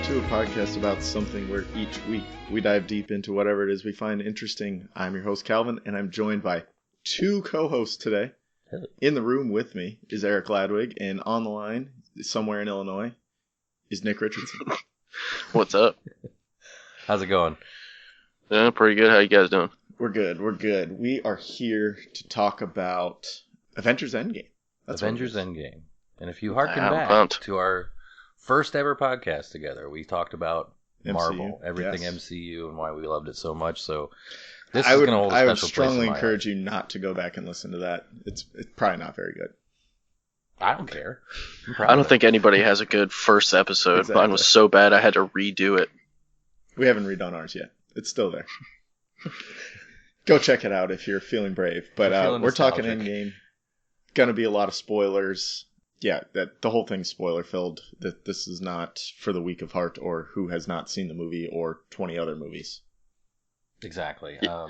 to a podcast about something where each week we dive deep into whatever it is we find interesting. I'm your host, Kalvin, and I'm joined by two co-hosts today. In the room with me is Erich Ladwig, and on the line, somewhere in Illinois, is Nick Richardson. What's up? How's it going? Yeah, pretty good. How you guys doing? We're good. We are here to talk about Avengers Endgame. Avengers Endgame. And if you harken back to our first ever podcast together, we talked about Marvel, everything MCU, and why we loved it so much. So this is going to hold a special place in my I would strongly encourage heart. you not to go back and listen to that. It's probably not very good. I don't care. I don't think anybody has a good first episode. Exactly. Mine was so bad I had to redo it. We haven't redone ours yet. It's still there. Go check it out if you're feeling brave. But we're talking Endgame. Gonna be a lot of spoilers. Yeah, that the whole thing's spoiler filled. That this is not for the weak of heart or who has not seen the movie or 20 other movies. Exactly. Yeah.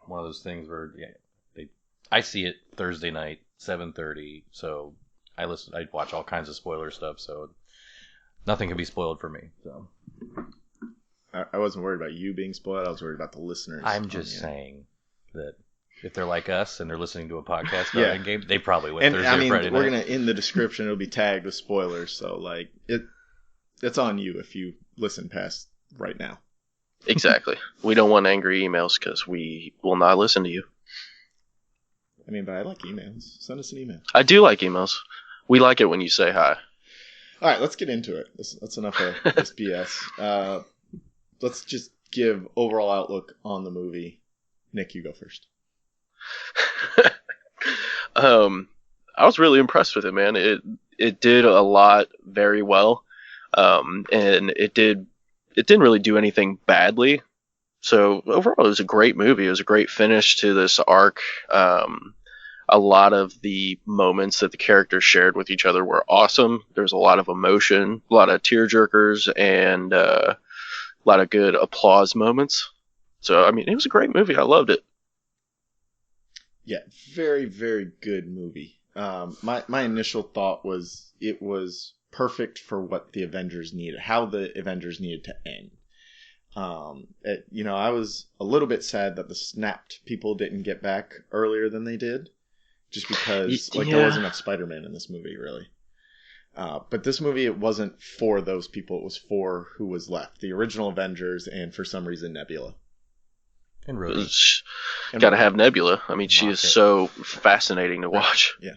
One of those things where I see it Thursday night, 7:30. So I watch all kinds of spoiler stuff. So nothing can be spoiled for me. So I wasn't worried about you being spoiled. I was worried about the listeners. I'm just saying that if they're like us and they're listening to a podcast about Endgame, they probably went Thursday or Friday night. We're gonna in the description it'll be tagged with spoilers, so like it's on you if you listen past right now. Exactly. We don't want angry emails because we will not listen to you. I mean, but I like emails. Send us an email. I do like emails. We like it when you say hi. All right, let's get into it. That's enough of this BS. Let's just give overall outlook on the movie. Nick, you go first. I was really impressed with it, man. It did a lot very well, and it didn't really do anything badly. So overall, it was a great movie. It was a great finish to this arc. A lot of the moments that the characters shared with each other were awesome. There was a lot of emotion, a lot of tearjerkers, and a lot of good applause moments. So, I mean, it was a great movie. I loved it. Yeah, very, very good movie. My initial thought was it was perfect for what the Avengers needed, how the Avengers needed to end. I was a little bit sad that the snapped people didn't get back earlier than they did, just because there wasn't enough Spider-Man in this movie, really. But this movie, it wasn't for those people. It was for who was left, the original Avengers, and for some reason Nebula. And Rhodey. Gotta have Nebula. I mean, she is so fascinating to watch. Yeah.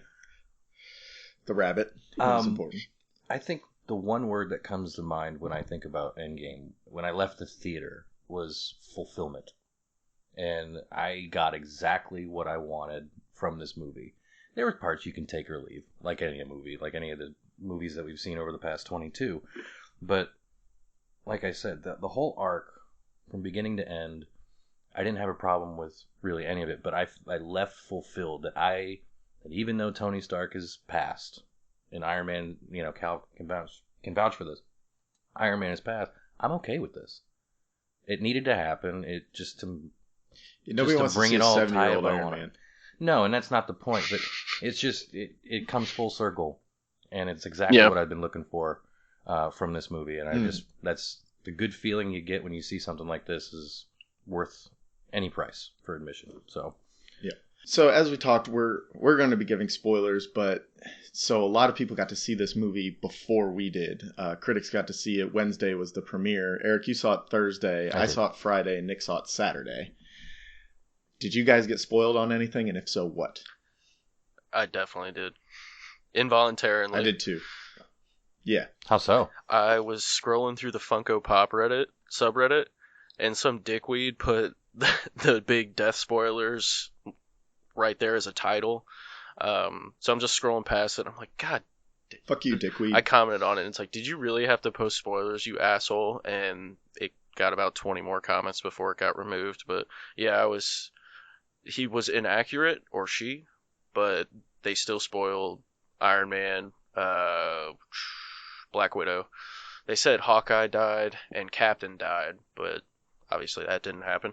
The rabbit is important. I think the one word that comes to mind when I think about Endgame, when I left the theater, was fulfillment. And I got exactly what I wanted from this movie. There were parts you can take or leave, like any movie, like any of the movies that we've seen over the past 22. But, like I said, the whole arc, from beginning to end, I didn't have a problem with really any of it, but I left fulfilled that even though Tony Stark is past, and Iron Man, Cal can vouch for this, Iron Man is past, I'm okay with this. It needed to happen. It just to nobody wants bring to see it a all 7-year-old tied Iron Man. No, and that's not the point, but it's just it comes full circle, and it's exactly what I've been looking for from this movie, and that's the good feeling you get when you see something like this is worth any price for admission. So yeah. So as we talked, we're going to be giving spoilers, but so a lot of people got to see this movie before we did. Critics got to see it. Wednesday was the premiere. Erich, you saw it Thursday. I saw it Friday. And Nick saw it Saturday. Did you guys get spoiled on anything? And if so, what? I definitely did. Involuntarily. I did too. Yeah. How so? I was scrolling through the Funko Pop subreddit, and some dickweed put the big death spoilers right there as a title. So I'm just scrolling past it. I'm like, God. Fuck you, dickweed. I commented on it. And it's like, did you really have to post spoilers, you asshole? And it got about 20 more comments before it got removed. But yeah, he was inaccurate, or she, but they still spoiled Iron Man, Black Widow. They said Hawkeye died and Captain died, but obviously that didn't happen.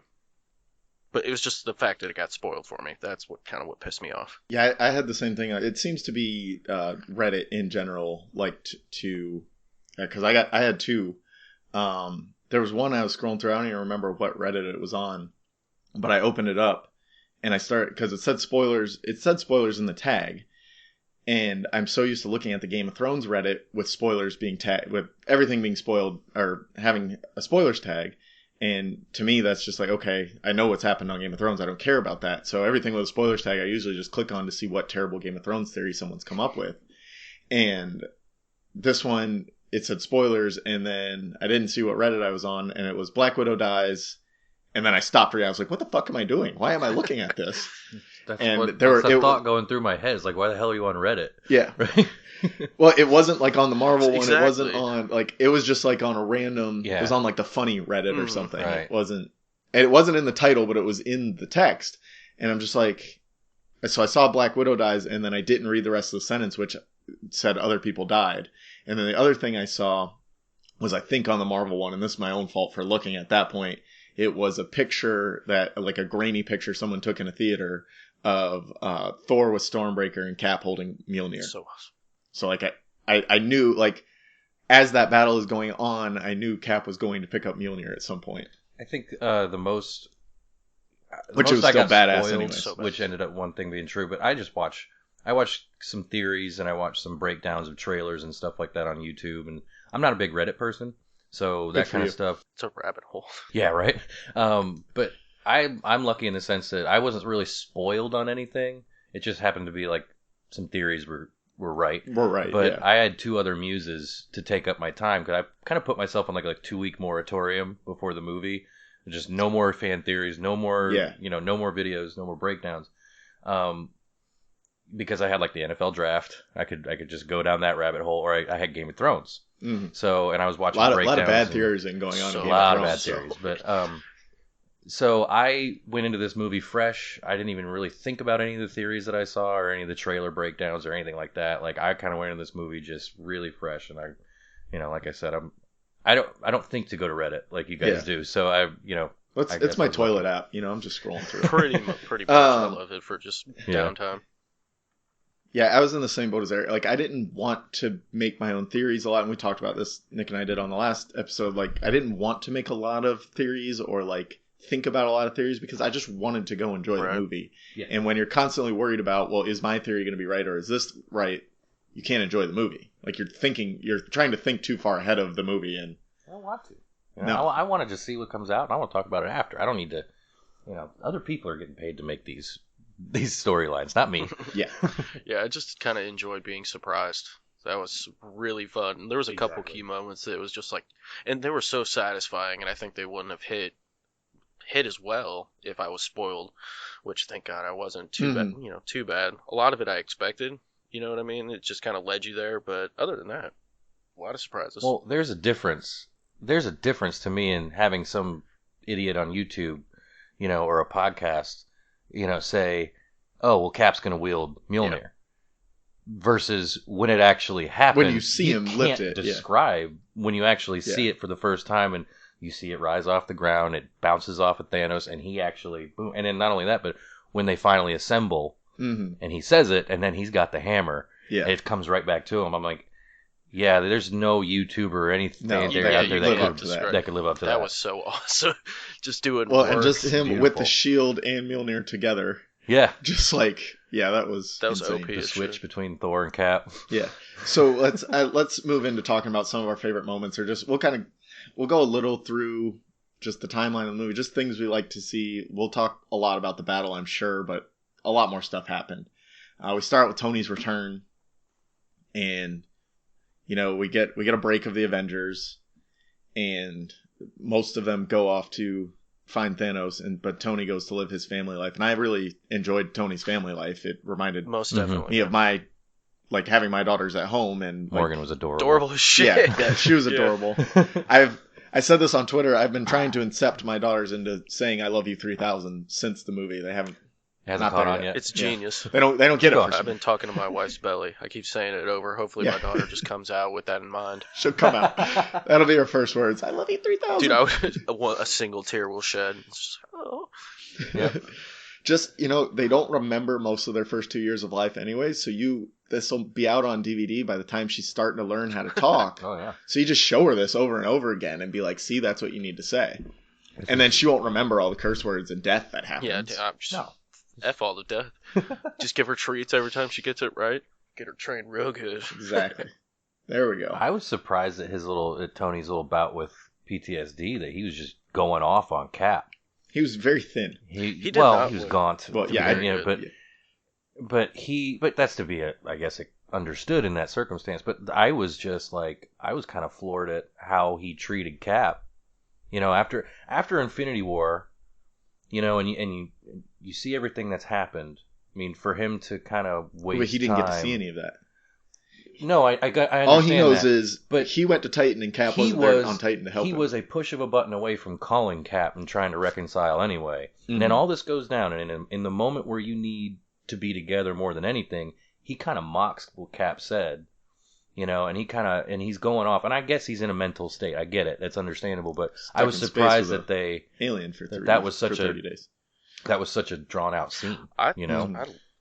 But it was just the fact that it got spoiled for me. That's what pissed me off. Yeah, I had the same thing. It seems to be Reddit in general liked to, because I had two There was one I was scrolling through. I don't even remember what Reddit it was on, but I opened it up and I started because it said spoilers. It said spoilers in the tag, and I'm so used to looking at the Game of Thrones Reddit with spoilers being tagged, with everything being spoiled or having a spoilers tag. And to me, that's just like, okay, I know what's happened on Game of Thrones. I don't care about that. So everything with a spoilers tag, I usually just click on to see what terrible Game of Thrones theory someone's come up with. And this one, it said spoilers, and then I didn't see what Reddit I was on, and it was Black Widow dies. And then I stopped reading. I was like, what the fuck am I doing? Why am I looking at this? That's the thought going through my head. It's like, why the hell are you on Reddit? Yeah. Right? Well, it wasn't like on the Marvel Exactly. one. It wasn't on, like, it was just like on a random, Yeah. it was on like the funny Reddit or something. Right. It wasn't in the title, but it was in the text. And I'm just like, so I saw Black Widow dies, and then I didn't read the rest of the sentence, which said other people died. And then the other thing I saw was, I think on the Marvel one, and this is my own fault for looking at that point, it was a picture that, like a grainy picture someone took in a theater of Thor with Stormbreaker and Cap holding Mjolnir. So awesome. So like I knew, like, as that battle is going on, I knew Cap was going to pick up Mjolnir at some point. I think the most... Which was still badass spoiled, anyways. So bad. which ended up one thing being true. But I watched some theories and I watched some breakdowns of trailers and stuff like that on YouTube. And I'm not a big Reddit person, so that kind of stuff. It's a rabbit hole. Yeah, right. But I'm lucky in the sense that I wasn't really spoiled on anything. It just happened to be like some theories were right. We're right. But yeah. I had two other muses to take up my time because I kind of put myself on like a 2-week moratorium before the movie. Just no more fan theories, no more, no more videos, no more breakdowns. Because I had like the NFL draft, I could just go down that rabbit hole, or I had Game of Thrones. Mm-hmm. So, and I was watching a breakdowns. lot of bad theories going on. So in Game A lot of of Thrones, bad theories, but so I went into this movie fresh. I didn't even really think about any of the theories that I saw or any of the trailer breakdowns or anything like that. Like, I kind of went into this movie just really fresh, and like I said, I don't think to go to Reddit like you guys do. So it's my toilet app. I'm just scrolling through. Pretty much. I love it for just downtime. Yeah, I was in the same boat as Eric. Like, I didn't want to make my own theories a lot, and we talked about this, Nick and I did on the last episode. Like, I didn't want to make a lot of theories or like think about a lot of theories because I just wanted to go enjoy the movie. Yeah. And when you're constantly worried about, well, is my theory going to be right or is this right? You can't enjoy the movie. Like, you're trying to think too far ahead of the movie, and I don't want to. No. I want to just see what comes out, and I want to talk about it after. I don't need to. Other people are getting paid to make these storylines, not me. Yeah. Yeah, I just kind of enjoyed being surprised. That was really fun. There was a couple key moments that it was just like, and they were so satisfying, and I think they wouldn't have hit as well if I was spoiled, which thank God I wasn't too bad. Too bad. A lot of it I expected. You know what I mean? It just kind of led you there, but other than that, a lot of surprises. Well, there's a difference. There's a difference to me in having some idiot on YouTube, or a podcast, say, oh, well, Cap's going to wield Mjolnir. Versus when it actually happens. When you see him lift it. Describe when you actually see it for the first time and you see it rise off the ground, it bounces off of Thanos, and he actually, boom. And then not only that, but when they finally assemble, and he says it, and then he's got the hammer, and it comes right back to him. I'm like, yeah, there's no YouTuber or anything out there that could live up to that. That was so awesome. Just doing and just him with the shield and Mjolnir together. Yeah. Just like, that was insane. OP. The switch between Thor and Cap. Yeah. So let's move into talking about some of our favorite moments, or just we'll go a little through just the timeline of the movie, just things we like to see. We'll talk a lot about the battle, I'm sure, but a lot more stuff happened. We start with Tony's return, and we get a break of the Avengers, and most of them go off to find Thanos, but Tony goes to live his family life, and I really enjoyed Tony's family life. It reminded most definitely me of my, like, having my daughters at home, and Morgan was adorable. Adorable as shit. Yeah, she was adorable. I said this on Twitter. I've been trying to incept my daughters into saying "I love you 3000" since the movie. They haven't. It hasn't caught on yet. It's genius. They don't get it. I've been talking to my wife's belly. I keep saying it over. Hopefully my daughter just comes out with that in mind. She'll come out. That'll be her first words. I love you 3000. Dude, a single tear will shed. just, they don't remember most of their first 2 years of life anyway, so this will be out on DVD by the time she's starting to learn how to talk. Oh, yeah. So you just show her this over and over again and be like, see, that's what you need to say. And then she won't remember all the curse words and death that happens. Yeah, no. F all the death. Just give her treats every time she gets it right. Get her trained real good. Exactly. There we go. I was surprised at Tony's little bout with PTSD that he was just going off on Cap. He was very thin. He was gaunt. Well, yeah, but that's to be, I guess, understood in that circumstance. But I was just like, I was kind of floored at how he treated Cap. After Infinity War, and you see everything that's happened. I mean, for him to kind of waste But he didn't time, get to see any of that. No, I understand all he knows that, is, but he went to Titan and Cap wasn't there on Titan to help him. He was a push of a button away from calling Cap and trying to reconcile anyway. Mm-hmm. And then all this goes down, and in the moment where you need to be together more than anything, he kind of mocks what Cap said, and he's going off. And I guess he's in a mental state. I get it. That's understandable. But I was surprised that they alien for 30 days. That was such a drawn out scene. I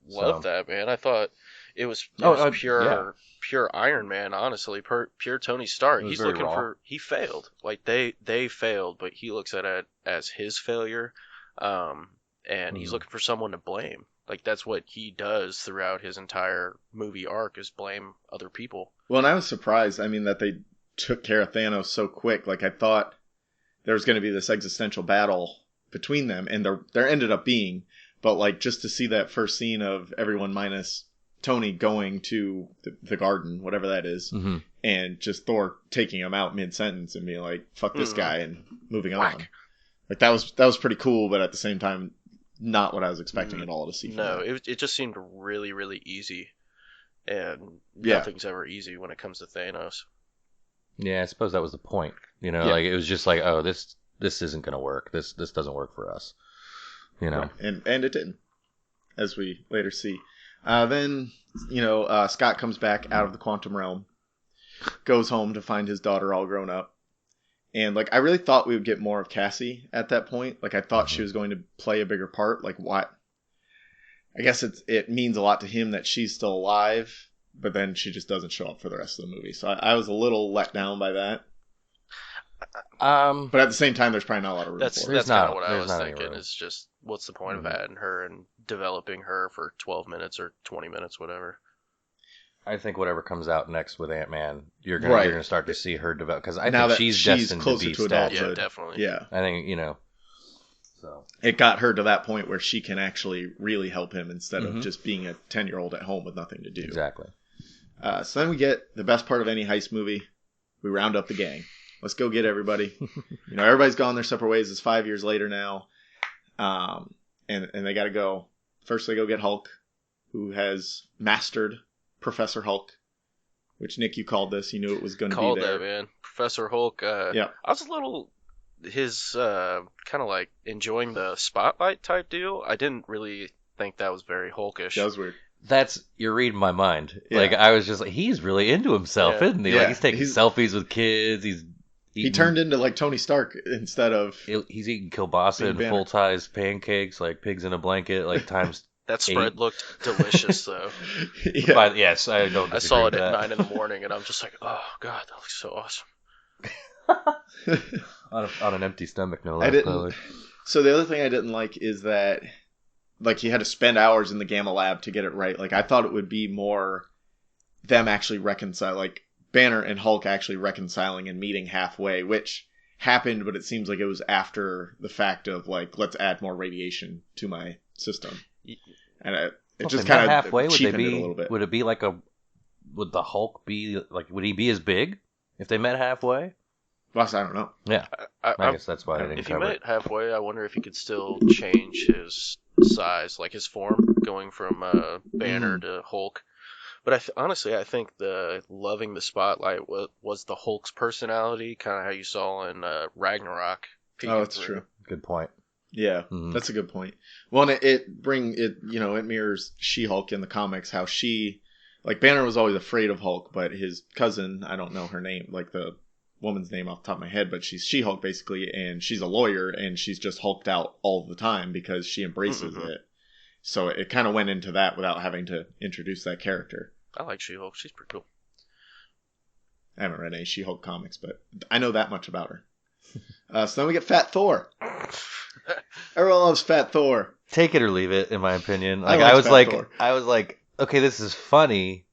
love that, man. I thought it was pure Iron Man, honestly, pure Tony Stark. He's looking raw. He failed. Like they failed, but he looks at it as his failure, and he's looking for someone to blame. Like that's what he does throughout his entire movie arc is blame other people. Well, and I was surprised. I mean, that they took care of Thanos so quick. Like I thought there was going to be this existential battle between them, and there ended up being. But like just to see that first scene of everyone minus Tony going to the garden, whatever that is, and just Thor taking him out mid-sentence and being like, fuck this guy, and moving on. Like that was pretty cool, but at the same time, not what I was expecting at all to see. No, it just seemed really, really easy. And nothing's ever easy when it comes to Thanos. Yeah, I suppose that was the point. Like it was just like, oh, this isn't going to work. This doesn't work for us. Right. And it didn't, as we later see. Then, Scott comes back out of the quantum realm, goes home to find his daughter all grown up. And, like, I really thought we would get more of Cassie at that point. Like, I thought she was going to play a bigger part. Like, what? I guess it means a lot to him that she's still alive, but then she just doesn't show up for the rest of the movie. So I was a little let down by that. But at the same time, there's probably not a lot of room for it. That's kind of what I was thinking. Is just what's the point of adding her and developing her for 12 minutes or 20 minutes, whatever. I think whatever comes out next with Ant-Man, you're gonna start to see her develop because I think she's destined closer to be adulthood. Yeah, definitely. Yeah, I think So it got her to that point where she can actually really help him instead of just being a 10-year-old at home with nothing to do. Exactly. So then we get the best part of any heist movie. We round up the gang. Let's go get everybody. Everybody's gone their separate ways. It's 5 years later now. And they got to go. First, they go get Hulk, who has mastered Professor Hulk, which, Nick, you called this. You knew it was going to be there. Called that, man. Professor Hulk. I was a little... His kind of like enjoying the spotlight type deal. I didn't really think that was very Hulkish. That was weird. You're reading my mind. Yeah. Like, I was just like, he's really into himself, isn't he? Yeah. Like, he's taking selfies with kids. He turned into like Tony Stark instead of... He's eating kielbasa and full-size pancakes, like pigs in a blanket, like times That spread 8. Looked delicious, though. Yes, I don't disagree. I saw it at 9 in the morning, and I'm just like, oh, God, that looks so awesome. on an empty stomach, no less. So the other thing I didn't like is that, like, he had to spend hours in the Gamma Lab to get it right. Like, I thought it would be more them actually reconcile, like, Banner and Hulk actually reconciling and meeting halfway, which happened, but it seems like it was after the fact of, like, let's add more radiation to my system. And it just kind of halfway, cheapened it a little bit. Would it be like would the Hulk be, like, would he be as big if they met halfway? Well, I don't know. Yeah, I guess that's why they didn't cover it. If he met halfway, I wonder if he could still change his size, like his form, going from Banner to Hulk. But honestly, I think the loving the spotlight was the Hulk's personality, kind of how you saw in Ragnarok. Oh, that's true. Good point. Yeah, that's a good point. Well, and it mirrors She-Hulk in the comics, how she, like, Banner was always afraid of Hulk, but his cousin, I don't know her name, like the woman's name off the top of my head, but she's She-Hulk basically, and she's a lawyer, and she's just hulked out all the time because she embraces it. So it kind of went into that without having to introduce that character. I like She-Hulk. She's pretty cool. I haven't read any She-Hulk comics, but I know that much about her. So then we get Fat Thor. Everyone loves Fat Thor. Take it or leave it, in my opinion. I was like, okay, this is funny,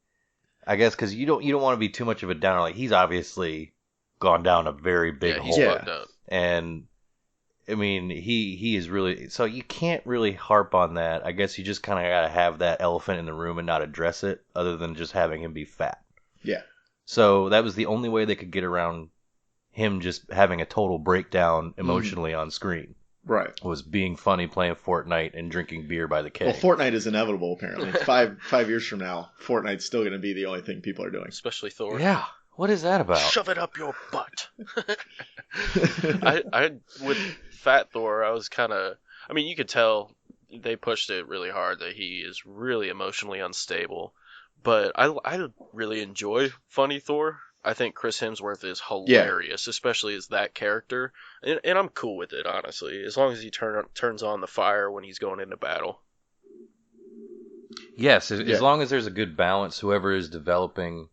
I guess, because you don't want to be too much of a downer. Like, he's obviously gone down a very big hole. He's fucked up. And I mean, he is really, so you can't really harp on that. I guess you just kind of gotta have that elephant in the room and not address it, other than just having him be fat. Yeah. So that was the only way they could get around him just having a total breakdown emotionally on screen. Right. Was being funny, playing Fortnite, and drinking beer by the keg. Well, Fortnite is inevitable, apparently. five years from now, Fortnite's still going to be the only thing people are doing. Especially Thor. Yeah. What is that about? Shove it up your butt. I with Fat Thor, I was kind of... I mean, you could tell they pushed it really hard that he is really emotionally unstable. But I really enjoy funny Thor. I think Chris Hemsworth is hilarious, especially as that character. And I'm cool with it, honestly, as long as he turns on the fire when he's going into battle. Yes, as long as there's a good balance, whoever is developing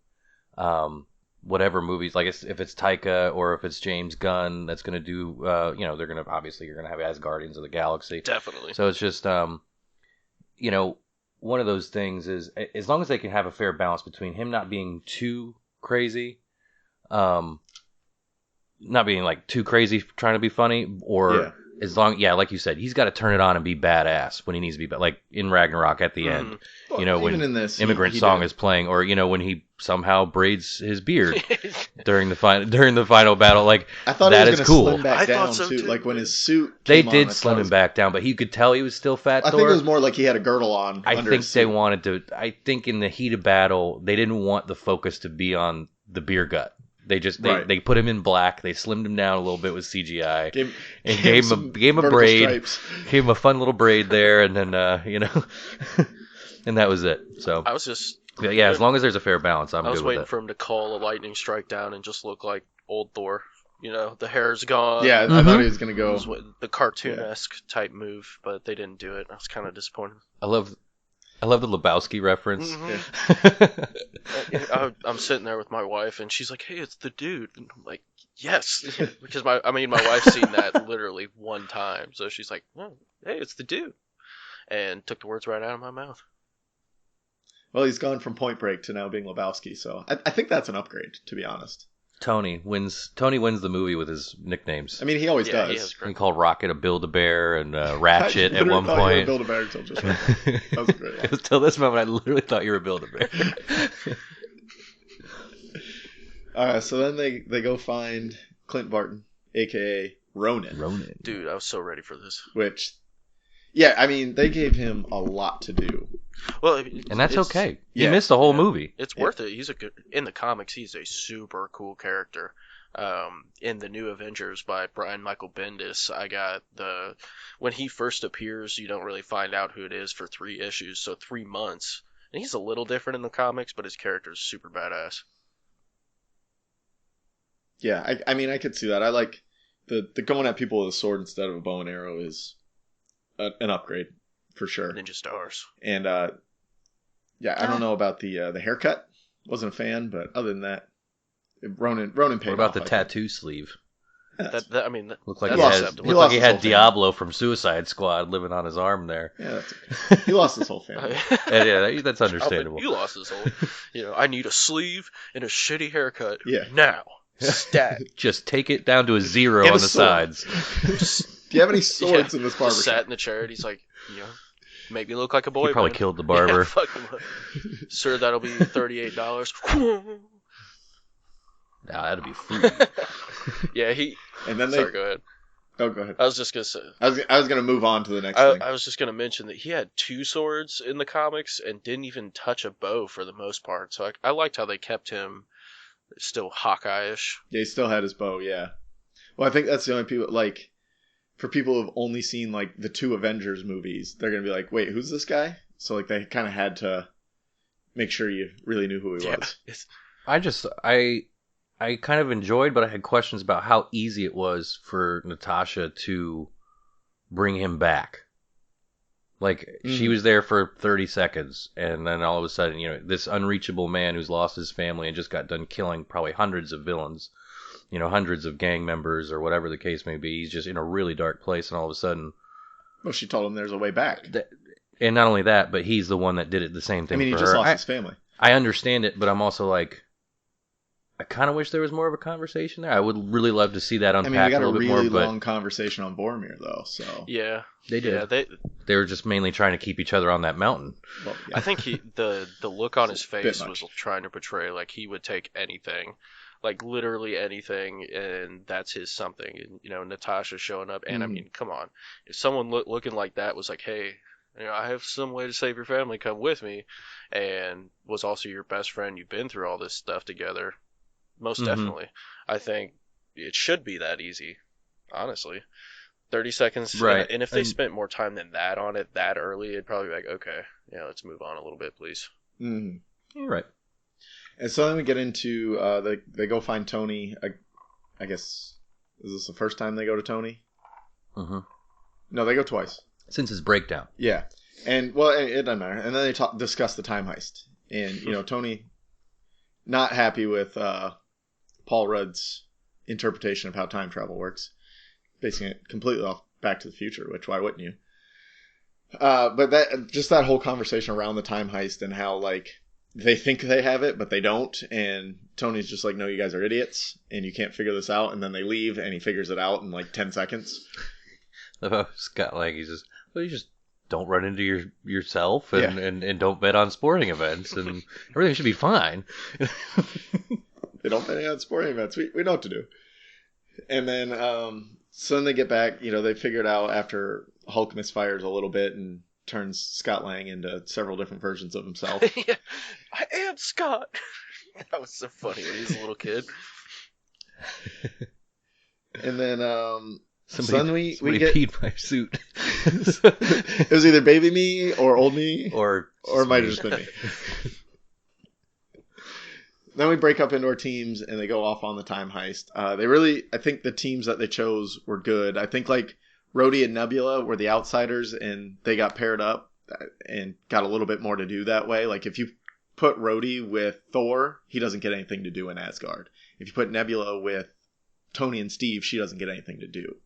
whatever movies, like if it's Taika or if it's James Gunn that's going to do, they're going to, obviously you're going to have as Guardians of the Galaxy. Definitely. So it's just, one of those things is, as long as they can have a fair balance between him not being too crazy, not being like too crazy trying to be funny, or as long, like you said, he's got to turn it on and be badass when he needs to be, like in Ragnarok at the end, when in this, Immigrant Song is playing, or when he somehow braids his beard during the final battle, like I thought that he was is cool. Slim back I down thought so too. Like when his suit They came did on, slim him back down, but you could tell he was still Fat Thor. I think it was more like he had a girdle on. I think they wanted to. I think in the heat of battle, they didn't want the focus to be on the beer gut. They just they put him in black. They slimmed him down a little bit with CGI and gave him a braid, stripes. Gave him a fun little braid there, and then and that was it. So I was just as long as there's a fair balance, I'm good with it. I was waiting for him to call a lightning strike down and just look like old Thor. The hair's gone. Yeah, I thought he was gonna go the cartoon-esque type move, but they didn't do it. I was kind of disappointed. I love the Lebowski reference. Mm-hmm. I'm sitting there with my wife, and she's like, "Hey, it's the dude." And I'm like, "Yes," because my wife's seen that literally one time, so she's like, "Oh, hey, it's the dude," and took the words right out of my mouth. Well, he's gone from Point Break to now being Lebowski, so I think that's an upgrade, to be honest. Tony wins the movie with his nicknames. I mean, he always does. He called Rocket a Build-A-Bear and Ratchet at one point. You were a Build-A-Bear until just now. That was a great line. Until this moment, I literally thought you were a Build-A-Bear. So then they go find Clint Barton, a.k.a. Ronan. Dude, I was so ready for this. Which, they gave him a lot to do. Well, and that's okay. He missed the whole movie. It's worth it. In the comics, he's a super cool character. In the New Avengers by Brian Michael Bendis, when he first appears, you don't really find out who it is for 3 issues, so 3 months. And he's a little different in the comics, but his character is super badass. Yeah, I could see that. I like the going at people with a sword instead of a bow and arrow is an upgrade. For sure. Ninja stars. And, I don't know about the haircut. Wasn't a fan, but other than that, Ronan paid off. What about the tattoo sleeve? Looked like he had Diablo from Suicide Squad living on his arm there. Yeah, that's okay. He lost his whole family. That's understandable. You lost his whole... I need a sleeve and a shitty haircut. Yeah. Now. Stat. Just take it down to a 0 on the sides. Do you have any swords in this barber? Just sat in the chair and he's like, make me look like a boy. He probably killed the barber. Yeah, fuck him up. Sir, that'll be $38. Nah, that'd be free. Yeah, he... And then Sorry, go ahead. Oh, go ahead. I was just going to say... I was going to move on to the next thing. I was just going to mention that he had 2 swords in the comics and didn't even touch a bow for the most part. So I liked how they kept him still Hawkeye-ish. Yeah, he still had his bow, yeah. Well, I think that's the only people, like... For people who have only seen, like, the 2 Avengers movies, they're going to be like, wait, who's this guy? So, like, they kind of had to make sure you really knew who he was. I kind of enjoyed, but I had questions about how easy it was for Natasha to bring him back. Like, she was there for 30 seconds, and then all of a sudden, this unreachable man who's lost his family and just got done killing probably hundreds of villains, hundreds of gang members or whatever the case may be. He's just in a really dark place, and all of a sudden... Well, she told him there's a way back. And not only that, but he's the one that did it the same thing for her. He just lost his family. I understand it, but I'm also like... I kind of wish there was more of a conversation there. I would really love to see that unpacked a little bit more. We got a really long conversation on Boromir, though. So yeah, they did. Yeah, they were just mainly trying to keep each other on that mountain. Well, yeah. I think the look on his face was trying to portray like he would take anything, like literally anything, and that's his something. And Natasha showing up, and I mean, come on, if someone looking like that was like, hey, I have some way to save your family, come with me, and was also your best friend, you've been through all this stuff together. Most definitely. I think it should be that easy, honestly. 30 seconds. Right. And if they spent more time than that on it that early, it'd probably be like, okay, let's move on a little bit, please. Mm-hmm. You're right. And so then we get into, they go find Tony. I guess, is this the first time they go to Tony? Mm-hmm. No, they go twice. Since his breakdown. Yeah. And, well, it doesn't matter. And then they discuss the time heist. And, Tony, not happy with... Paul Rudd's interpretation of how time travel works, basing it completely off Back to the Future, which why wouldn't you? But that whole conversation around the time heist and how like they think they have it, but they don't, and Tony's just like, no, you guys are idiots, and you can't figure this out, and then they leave, and he figures it out in like 10 seconds. Scott Lang, you just don't run into yourself, and don't bet on sporting events, and everything should be fine. They don't bet on sporting events. We know what to do. And then, so then they get back, they figure it out after Hulk misfires a little bit and turns Scott Lang into several different versions of himself. Yeah, I am Scott. That was so funny when he was a little kid. And then, somebody peed my suit. It was either baby me or old me, or it might have just been me. Then we break up into our teams, and they go off on the time heist. I think the teams that they chose were good. I think, like, Rhodey and Nebula were the outsiders, and they got paired up and got a little bit more to do that way. Like, if you put Rhodey with Thor, he doesn't get anything to do in Asgard. If you put Nebula with Tony and Steve, she doesn't get anything to do.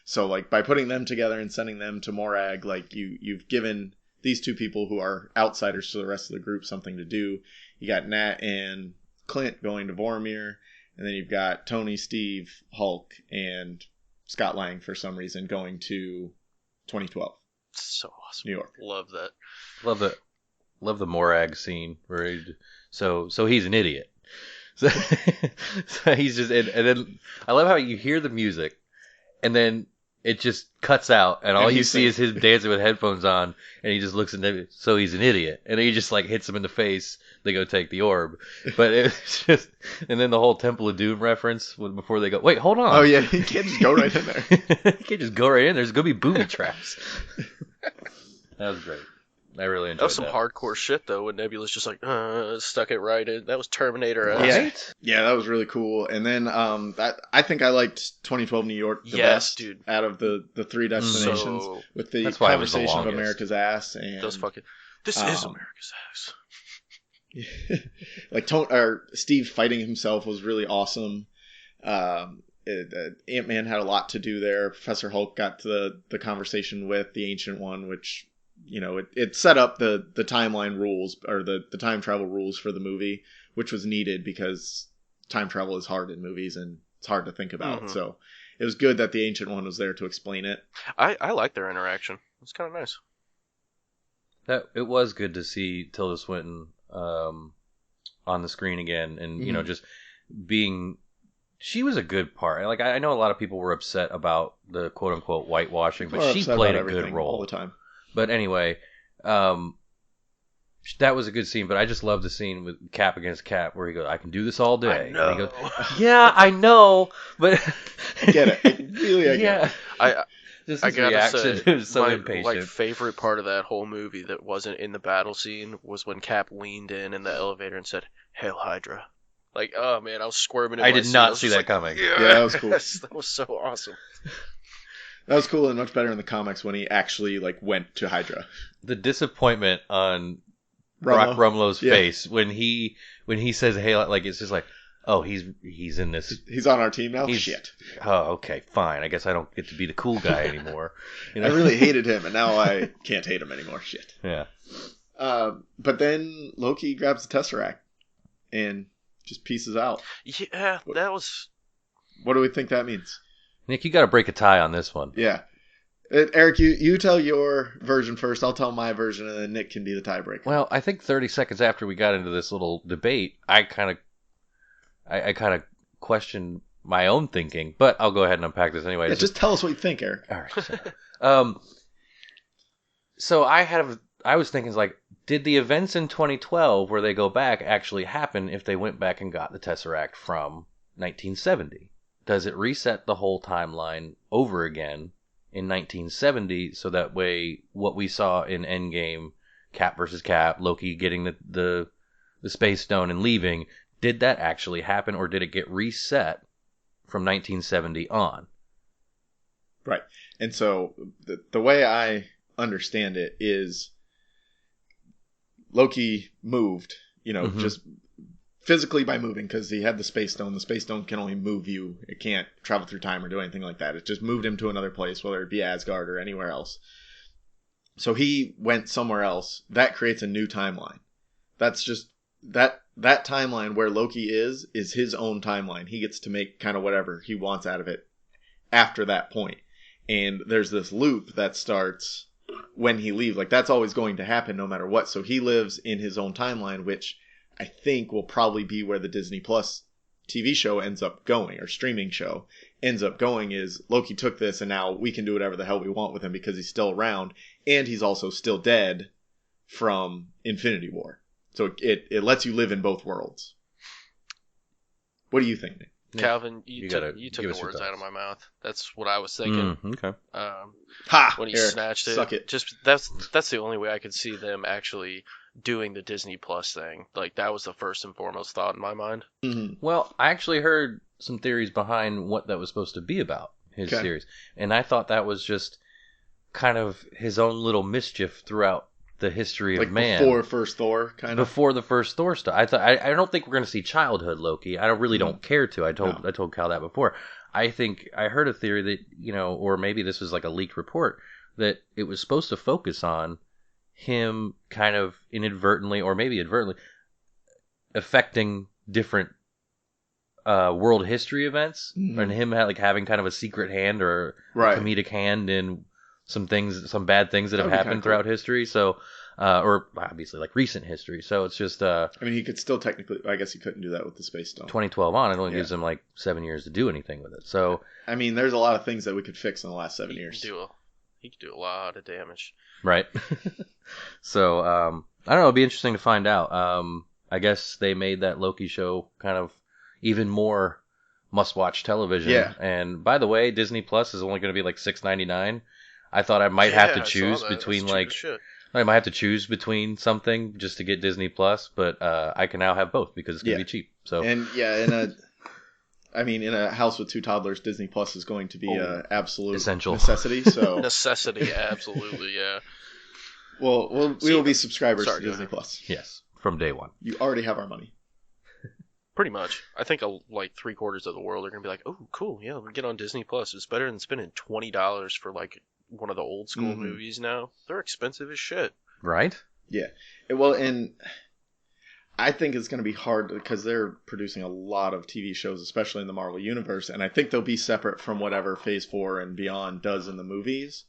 So, like, by putting them together and sending them to Morag, like, you've given these two people who are outsiders to the rest of the group something to do. You got Nat and Clint going to Boromir, and then you've got Tony, Steve, Hulk, and Scott Lang for some reason going to 2012. So awesome. New York. Love that. Love the Morag scene where so he's an idiot. So he's just and then I love how you hear the music and then it just cuts out, and all you see is him dancing with headphones on, and he just looks at them. So he's an idiot, and he just like hits him in the face. They go take the orb, but it's just, and then the whole Temple of Doom reference before they go. Wait, hold on. Oh yeah, you can't just go right in there. You can't just go right in. There's gonna be booby traps. That was great. I really enjoyed that. That was some hardcore shit, though, when Nebula's just like, stuck it right in. That was Terminator. Right? Yeah, that was really cool. And then I think I liked 2012 New York the best, dude. Out of the three destinations, with the conversation of America's ass. And this is America's ass. Like Steve fighting himself was really awesome. Ant-Man had a lot to do there. Professor Hulk got to the conversation with the Ancient One, which... it set up the timeline rules, or the time travel rules for the movie, which was needed because time travel is hard in movies and it's hard to think about. Mm-hmm. So it was good that the Ancient One was there to explain it. I like their interaction. It's kind of nice. It was good to see Tilda Swinton on the screen again, and just being. She was a good part. Like, I know a lot of people were upset about the quote unquote whitewashing, but she played a good role all the time. But anyway, that was a good scene. But I just love the scene with Cap against Cap where he goes, "I can do this all day." I know. And he goes, "Yeah, I know, but I get it. I get it. I gotta say, so my impatient. favorite part of that whole movie that wasn't in the battle scene was when Cap leaned in the elevator and said, "Hail Hydra." Like, oh man, I was squirming in my seat. I did not see that coming. Yeah, that was cool. That was so awesome. That was cool and much better in the comics when he actually went to Hydra. The disappointment on Brock Rumlow's face when he says, "Hey," it's just like, oh, he's in this. He's on our team now. Shit. Oh, okay, fine. I guess I don't get to be the cool guy anymore. I really hated him, and now I can't hate him anymore. Shit. Yeah. But then Loki grabs the Tesseract and just pieces out. Yeah, that was. What do we think that means? Nick, you got to break a tie on this one. Yeah. Eric, you tell your version first. I'll tell my version, and then Nick can be the tiebreaker. Well, I think 30 seconds after we got into this little debate, I kind of questioned my own thinking, but I'll go ahead and unpack this anyway. Yeah, just tell us what you think, Eric. All right. So I was thinking, did the events in 2012 where they go back actually happen if they went back and got the Tesseract from 1970? Does it reset the whole timeline over again in 1970 so that way what we saw in Endgame, Cap versus Cap, Loki getting the Space Stone and leaving, did that actually happen or did it get reset from 1970 on? Right. And so the way I understand it is Loki moved, just physically by moving because he had the Space Stone. The Space Stone can only move you. It can't travel through time or do anything like that. It just moved him to another place, whether it be Asgard or anywhere else. So he went somewhere else. That creates a new timeline. That's just that timeline where Loki is his own timeline. He gets to make kind of whatever he wants out of it after that point. And there's this loop that starts when he leaves. That's always going to happen no matter what. So he lives in his own timeline, which I think will probably be where the Disney Plus TV show ends up going, or streaming show ends up going, is Loki took this and now we can do whatever the hell we want with him because he's still around and he's also still dead from Infinity War. So it lets you live in both worlds. What do you think, Nick? Kalvin, you took the words out of my mouth. That's what I was thinking. Okay. When he Eric, snatched it. Suck it. Just that's the only way I could see them actually doing the Disney Plus thing. That was the first and foremost thought in my mind. Mm-hmm. Well, I actually heard some theories behind what that was supposed to be about, his series. And I thought that was just kind of his own little mischief throughout the history of man. Before first Thor, kind of? Before the first Thor stuff. I don't think we're going to see childhood Loki. I don't care to. I told Cal that before. I think I heard a theory that, or maybe this was a leaked report, that it was supposed to focus on him kind of inadvertently or maybe advertently affecting different world history events, and him having kind of a secret hand or a comedic hand in some bad things that have happened throughout history. So, or obviously recent history. So it's just. I mean, he could still technically. I guess he couldn't do that with the Space Stone. 2012 on, it only gives him 7 years to do anything with it. So. I mean, there's a lot of things that we could fix in the last 7 years. He could do a lot of damage. Right. So, I don't know. It'd be interesting to find out. I guess they made that Loki show kind of even more must-watch television. Yeah. And by the way, Disney Plus is only going to be $6.99. I thought I might have to choose between I might have to choose between something just to get Disney Plus, but I can now have both because it's going to be cheap. So and in a house with two toddlers, Disney Plus is going to be an absolute essential necessity. So necessity, absolutely, yeah. Well, we will be subscribers to Disney Plus. Yes, from day one. You already have our money. Pretty much. I think 3/4 of the world are going to be like, oh, cool, yeah, we'll get on Disney Plus. It's better than spending $20 for one of the old school movies now. They're expensive as shit. Right? Yeah. Well, and I think it's going to be hard because they're producing a lot of TV shows, especially in the Marvel Universe, and I think they'll be separate from whatever Phase 4 and beyond does in the movies.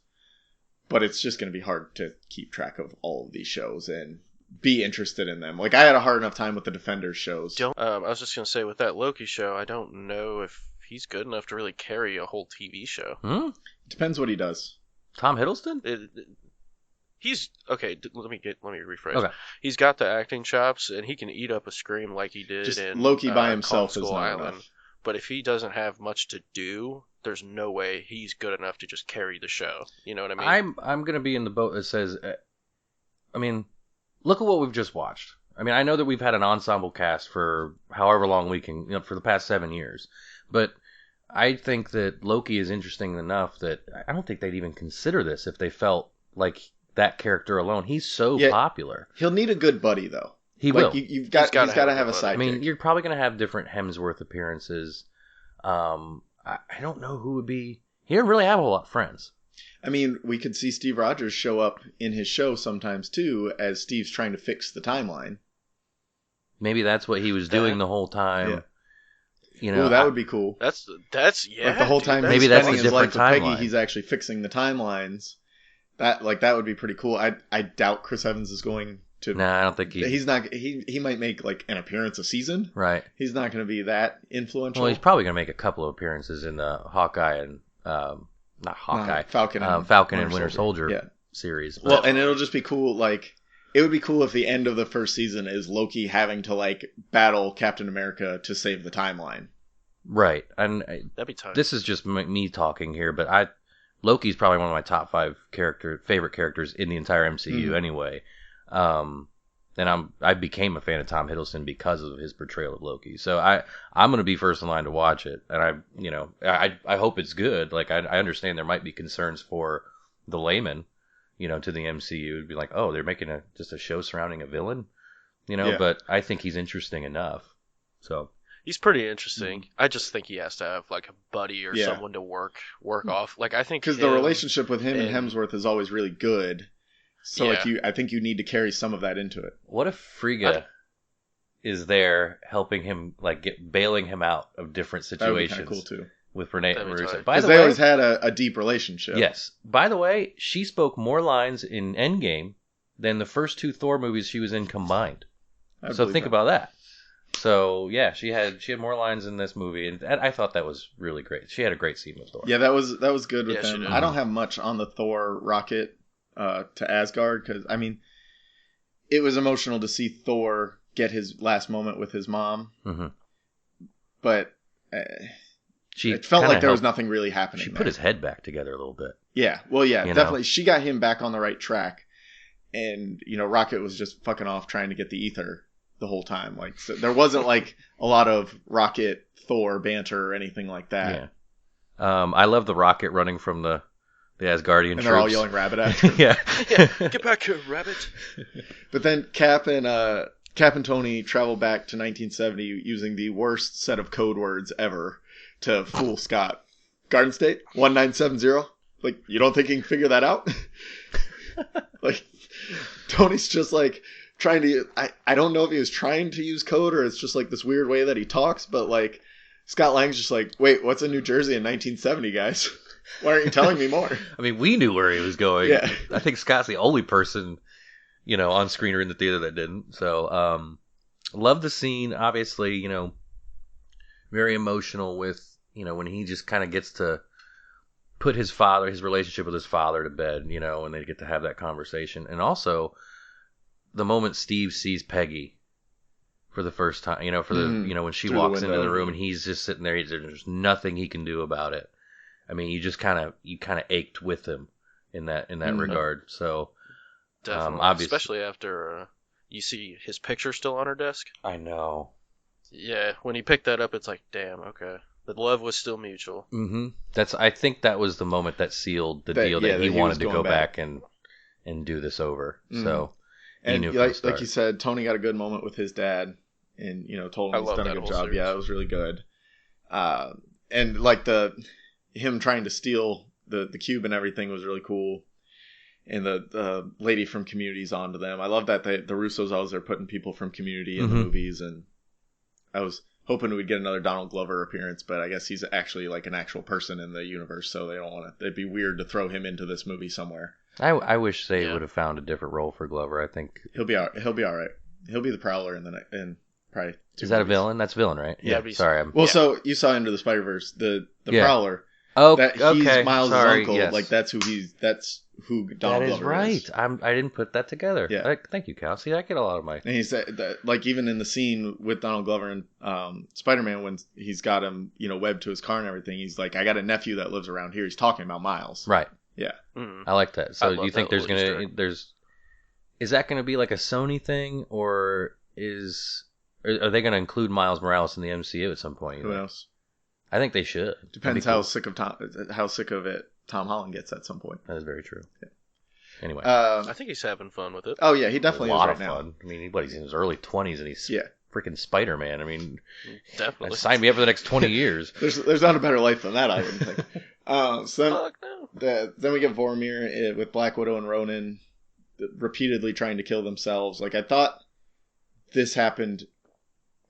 But it's just going to be hard to keep track of all of these shows and be interested in them. I had a hard enough time with the Defenders shows. I was just going to say, with that Loki show, I don't know if he's good enough to really carry a whole TV show. Depends what he does. Tom Hiddleston? He's okay. Let me rephrase. Okay. He's got the acting chops, and he can eat up a scream like he did. Just in Loki by himself is not Island. enough. But if he doesn't have much to do, there's no way he's good enough to just carry the show. You know what I mean? I'm gonna be in the boat that says, look at what we've just watched. I know that we've had an ensemble cast for however long we can, for the past 7 years, but I think that Loki is interesting enough that I don't think they'd even consider this if they felt like that character alone. He's so popular. He'll need a good buddy, though. He will. He's got to have a sidekick. I mean, you're probably going to have different Hemsworth appearances. I don't know who would be... He didn't really have a whole lot of friends. I mean, we could see Steve Rogers show up in his show sometimes, too, as Steve's trying to fix the timeline. Maybe that's what he was doing the whole time. Yeah. You know, that would be cool. That's like the whole time maybe that's a different timeline. Peggy, he's actually fixing the timelines. That would be pretty cool. I doubt Chris Evans is going to. No, I don't think he's not. He might make like an appearance a season. Right. He's not going to be that influential. Well, he's probably going to make a couple of appearances in the Hawkeye and not Hawkeye, Falcon and Winter Soldier series. Well, and it'll just be cool. Like, it would be cool if the end of the first season is Loki having to like battle Captain America to save the timeline. Right, and that'd be tight. This is just me talking here, but Loki's probably one of my top 5 favorite characters in the entire MCU anyway. And I became a fan of Tom Hiddleston because of his portrayal of Loki. So I'm going to be first in line to watch it, and I hope it's good. Like I understand there might be concerns for the layman, to the MCU. It'd be like, oh, they're making just a show surrounding a villain, But I think he's interesting enough. So. He's pretty interesting. I just think he has to have like a buddy or someone to work off. Like I think because the relationship with him and Hemsworth is always really good. So I think you need to carry some of that into it. What if Frigga is there helping him, like bailing him out of different situations? That would be kind of cool too. With Renee Russo. Because they always had a deep relationship. Yes. By the way, she spoke more lines in Endgame than the first 2 Thor movies she was in combined. So think about that. So yeah, she had more lines in this movie, and I thought that was really great. She had a great scene with Thor. Yeah, that was good with them. I don't have much on the Thor rocket to Asgard because I mean, it was emotional to see Thor get his last moment with his mom, but it felt like there was nothing really happening. She put his head back together a little bit. Yeah, well, yeah, definitely. She got him back on the right track, and Rocket was just fucking off trying to get the ether the whole time. Like, so there wasn't like a lot of Rocket Thor banter or anything like that. Yeah. I love the Rocket running from the Asgardian troops. And they're all yelling rabbit at him. Yeah, get back here, rabbit. But then Cap and Tony travel back to 1970 using the worst set of code words ever to fool Scott. Garden State 1970. Like, you don't think he can figure that out? Like, Tony's just like trying to. I don't know if he was trying to use code or it's just like this weird way that he talks, but like Scott Lang's just like, wait, what's in New Jersey in 1970, guys? Why aren't you telling me more? I mean, we knew where he was going. Yeah. I think Scott's the only person, on screen or in the theater that didn't. So, love the scene. Obviously, very emotional with, when he just kind of gets to put his relationship with his father to bed, and they get to have that conversation. And also, the moment Steve sees Peggy for the first time, when she walks into the room and he's just sitting there, there's nothing he can do about it. I mean, you kind of ached with him in that regard. So, definitely, obviously, especially after you see his picture still on her desk. I know. Yeah, when he picked that up, it's like, damn, okay, the love was still mutual. Mm-hmm. I think that was the moment that sealed the deal that he wanted to go back and do this over. Mm-hmm. So, and like you said, Tony got a good moment with his dad, and told him he's done a good job. Series. Yeah, it was really good. And like him trying to steal the cube and everything was really cool. And the lady from Community's onto them. I love that the Russos always are putting people from Community in the movies. And I was hoping we'd get another Donald Glover appearance, but I guess he's actually like an actual person in the universe, so they don't want to. It'd be weird to throw him into this movie somewhere. I wish they would have found a different role for Glover. I think he'll be all right. He'll be the Prowler in probably. Is that movies. A villain? That's villain, right? Yeah. Sorry. So you saw Into the Spider-Verse, the Prowler. Oh, he's Miles' uncle. Yes. Like that's who Donald Glover is. That is right. I didn't put that together. Yeah. Thank you, Cal. See, I get a lot of my. And he said that, like, even in the scene with Donald Glover and Spider-Man, when he's got him, webbed to his car and everything, he's like, I got a nephew that lives around here. He's talking about Miles. Right. Yeah. Mm-hmm. I like that. So do you think is that gonna be like a Sony thing, or are they gonna include Miles Morales in the MCU at some point? Who knows? I think they should. Depends how sick of it Tom Holland gets at some point. That is very true. Yeah. Anyway, I think he's having fun with it. Oh yeah, he definitely is right now. A lot of fun. I mean, he's in his early 20s and he's freaking Spider-Man. I mean, definitely sign me up for the next 20 years. There's not a better life than that, I wouldn't think. Then we get Vormir with Black Widow and Ronan repeatedly trying to kill themselves. Like, I thought this happened.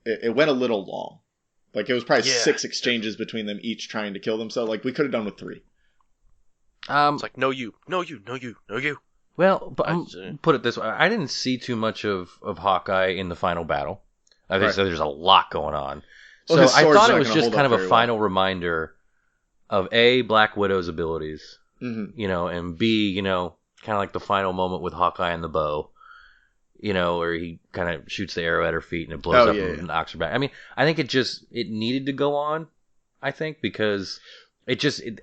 It went a little long. Like, it was probably 6 exchanges between them each trying to kill themselves. Like, we could have done with 3. It's like, no you. Well, but put it this way. I didn't see too much of Hawkeye in the final battle. I think there's a lot going on. Well, so I thought it was just kind of a final reminder of A, Black Widow's abilities, and B, kind of like the final moment with Hawkeye and the bow, where he kind of shoots the arrow at her feet and it blows up and knocks her back. I mean, I think it needed to go on, I think, because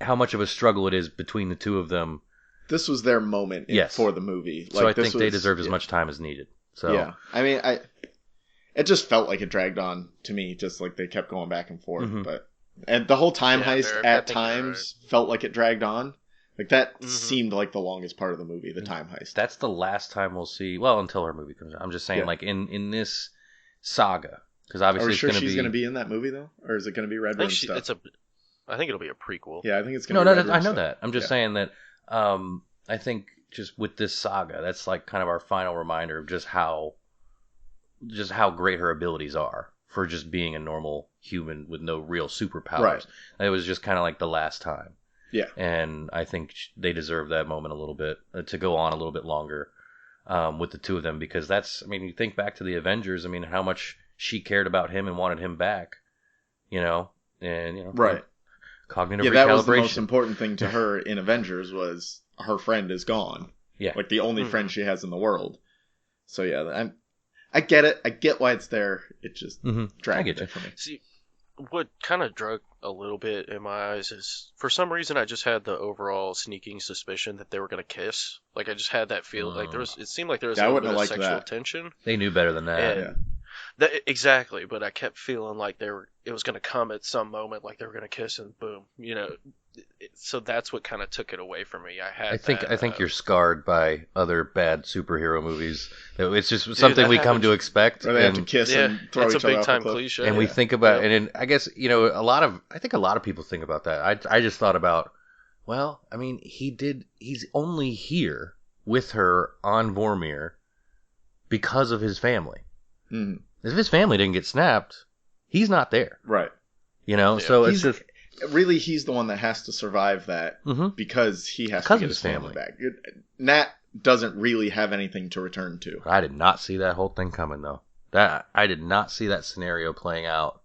how much of a struggle it is between the two of them. This was their moment for the movie. Like, so I think they deserved as much time as needed. So yeah, I mean, it just felt like it dragged on to me, just like they kept going back and forth. And the whole time heist at times felt like it dragged on. Like, that seemed like the longest part of the movie, the time heist. That's the last time we'll see, well, until her movie comes out. I'm just saying, like, in this saga, because obviously it's going to be... Are we sure she's going to be in that movie, though? Or is it going to be Red Room stuff? I think it'll be a prequel. Yeah, I think it's going to be Red Room I know that. I'm just saying that I think just with this saga, that's like kind of our final reminder of just how great her abilities are for just being a normal human with no real superpowers. Right. It was just kind of like the last time. Yeah. And I think they deserve that moment a little bit, to go on a little bit longer with the two of them, because you think back to the Avengers, how much she cared about him and wanted him back, right. Cognitive recalibration. That was the most important thing to her in Avengers, was her friend is gone. Yeah. Like, the only friend she has in the world. So yeah, I get it. I get why it's there. It just dragged it for me. See, what kind of drug a little bit in my eyes is, for some reason, I just had the overall sneaking suspicion that they were going to kiss. Like, I just had that feeling. Like, it seemed like there was a little bit of sexual tension. They knew better than that. Exactly, but I kept feeling like it was going to come at some moment, like they were going to kiss and boom, so that's what kind of took it away from me. I think you're scarred by other bad superhero movies. It's just something we come to expect. Or they have to kiss and throw each other off. It's a big time cliche. And we think about, and I guess I think a lot of people think about that. I just thought about, well, he's only here with her on Vormir because of his family. Mm-hmm. If his family didn't get snapped, he's not there. Right. So it's just... Really, he's the one that has to survive that because he has to get his family back. Nat doesn't really have anything to return to. I did not see that whole thing coming, though. I did not see that scenario playing out.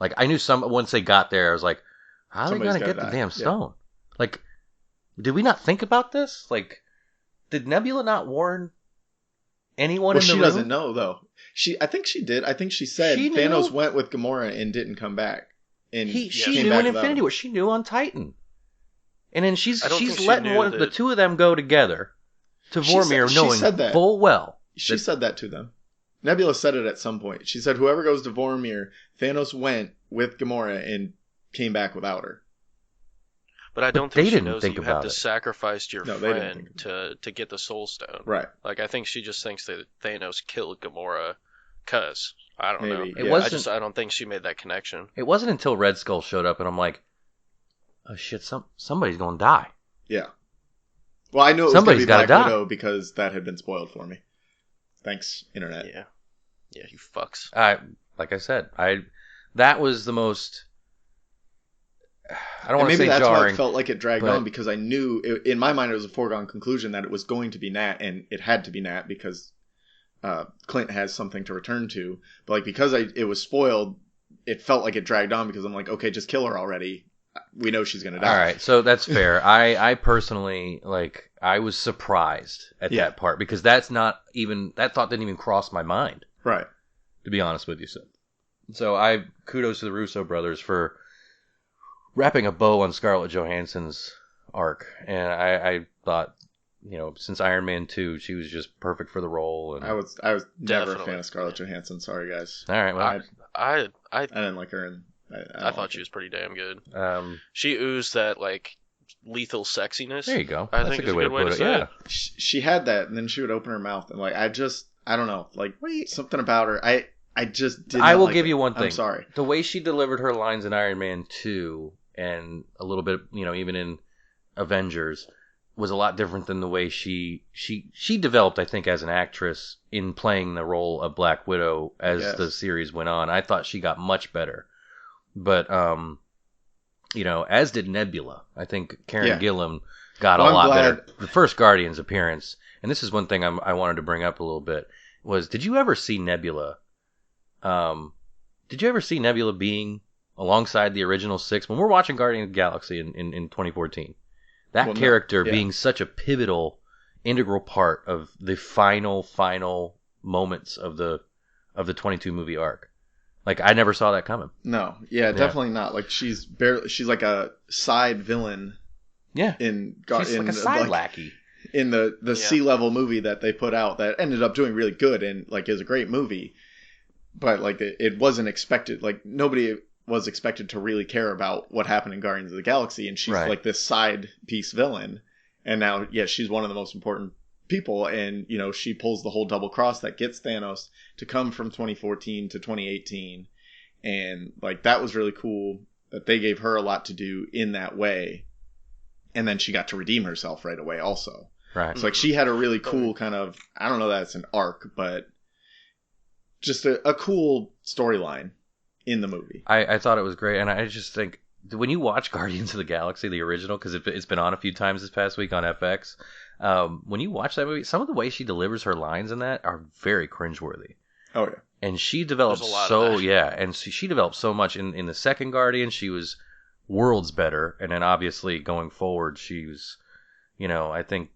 Like, I knew once they got there, I was like, how are they going to get the damn stone? Yeah. Like, did we not think about this? Like, did Nebula not warn anyone in the room? She doesn't know, though. I think she did. I think she said Thanos went with Gamora and didn't come back. And she knew in Infinity War. She knew on Titan. And then she's letting the two of them go together to Vormir, knowing full well. She said that to them. Nebula said it at some point. She said whoever goes to Vormir, Thanos went with Gamora and came back without her. But I don't think she knows that you have to sacrifice your friend to get the Soul Stone. Right. Like, I think she just thinks that Thanos killed Gamora because... I don't know. I don't think she made that connection. It wasn't until Red Skull showed up and I'm like, oh shit, somebody's going to die. Yeah. Well, I knew it was going to be Black Widow because that had been spoiled for me. Thanks, Internet. Yeah. Yeah, you fucks. Like I said, that was the most... I don't want to say jarring. Maybe that's why it felt like it dragged on, because I knew, in my mind, it was a foregone conclusion that it was going to be Nat, and it had to be Nat because... Clint has something to return to, but like because it was spoiled, it felt like it dragged on because I'm like, okay, just kill her already. We know she's gonna die. All right, so that's fair. I personally I was surprised at that part because that thought didn't even cross my mind. Right. To be honest with you, so kudos to the Russo brothers for wrapping a bow on Scarlett Johansson's arc, and I thought. Since Iron Man 2, she was just perfect for the role. And I was never a fan of Scarlett Johansson. Sorry, guys. All right, well, I didn't like her in I thought she was pretty damn good. Um, She oozed that like lethal sexiness. there you go. I That's think a good way to put it. Yeah. She had that, and then she would open her mouth, and like I don't know, like something about her. I just didn't. I will give you one thing. I'm sorry. The way she delivered her lines in Iron Man 2 and a little bit, even in Avengers, was a lot different than the way she developed, I think, as an actress in playing the role of Black Widow as the series went on. I thought she got much better. But, as did Nebula. I think Karen Gillan got a lot better. The first Guardians appearance, and this is one thing I wanted to bring up a little bit, was did you ever see Nebula? Did you ever see Nebula being alongside the original 6? When we're watching Guardians of the Galaxy in 2014, that character being such a pivotal, integral part of the final moments of the 22 movie arc. Like, I never saw that coming. No, definitely not. Like, she's like a side villain. Yeah, she's like a side lackey in the sea level movie that they put out that ended up doing really good and like is a great movie. But like it wasn't expected. Like nobody was expected to really care about what happened in Guardians of the Galaxy, and she's like this side piece villain. And now, she's one of the most important people, and she pulls the whole double cross that gets Thanos to come from 2014 to 2018, and like that was really cool that they gave her a lot to do in that way, and then she got to redeem herself right away also. Right. So like she had a really cool kind of, I don't know that it's an arc, but just a cool storyline in the movie. I thought it was great, and I just think when you watch Guardians of the Galaxy, the original, because it's been on a few times this past week on FX, when you watch that movie, some of the way she delivers her lines in that are very cringeworthy. Oh, yeah. And she developed she developed so much in the second Guardian. She was worlds better, and then obviously going forward, she was, I think,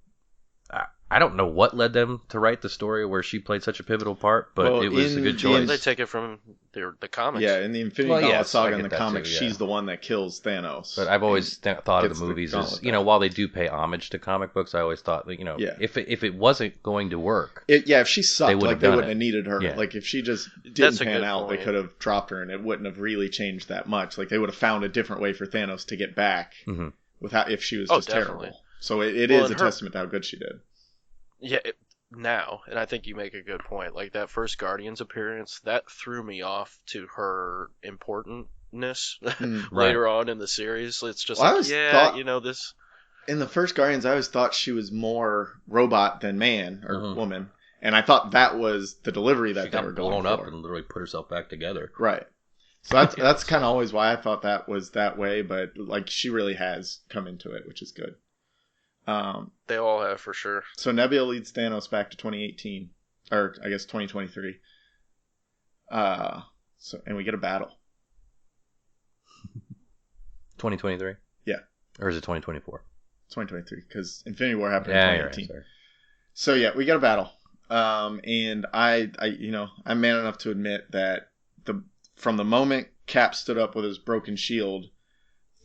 I don't know what led them to write the story where she played such a pivotal part, but it was a good choice. They take it from the comics. Yeah, in the Infinity Gauntlet saga in the comics, she's the one that kills Thanos. But I've always thought of the movies as, while they do pay homage to comic books, I always thought that, if it wasn't going to work, if she sucked, they wouldn't have needed her. Yeah. Like if she just didn't pan out, they could have dropped her, and it wouldn't have really changed that much. Like they would have found a different way for Thanos to get back if she was just terrible. So it is a testament to how good she did. Yeah, now, and I think you make a good point. Like that first Guardians appearance, that threw me off to her importantness later on in the series. It's just this. In the first Guardians, I always thought she was more robot than man or woman, and I thought that was the delivery that they were going for. Blown up and literally put herself back together. Right. So that's kind of always why I thought that was that way, but like she really has come into it, which is good. They all have, for sure. So Nebula leads Thanos back to 2018, or I guess 2023. And we get a battle. 2023? Yeah. Or is it 2024? 2023, because Infinity War happened in 2018. Right, so we get a battle. And I'm man enough to admit that from the moment Cap stood up with his broken shield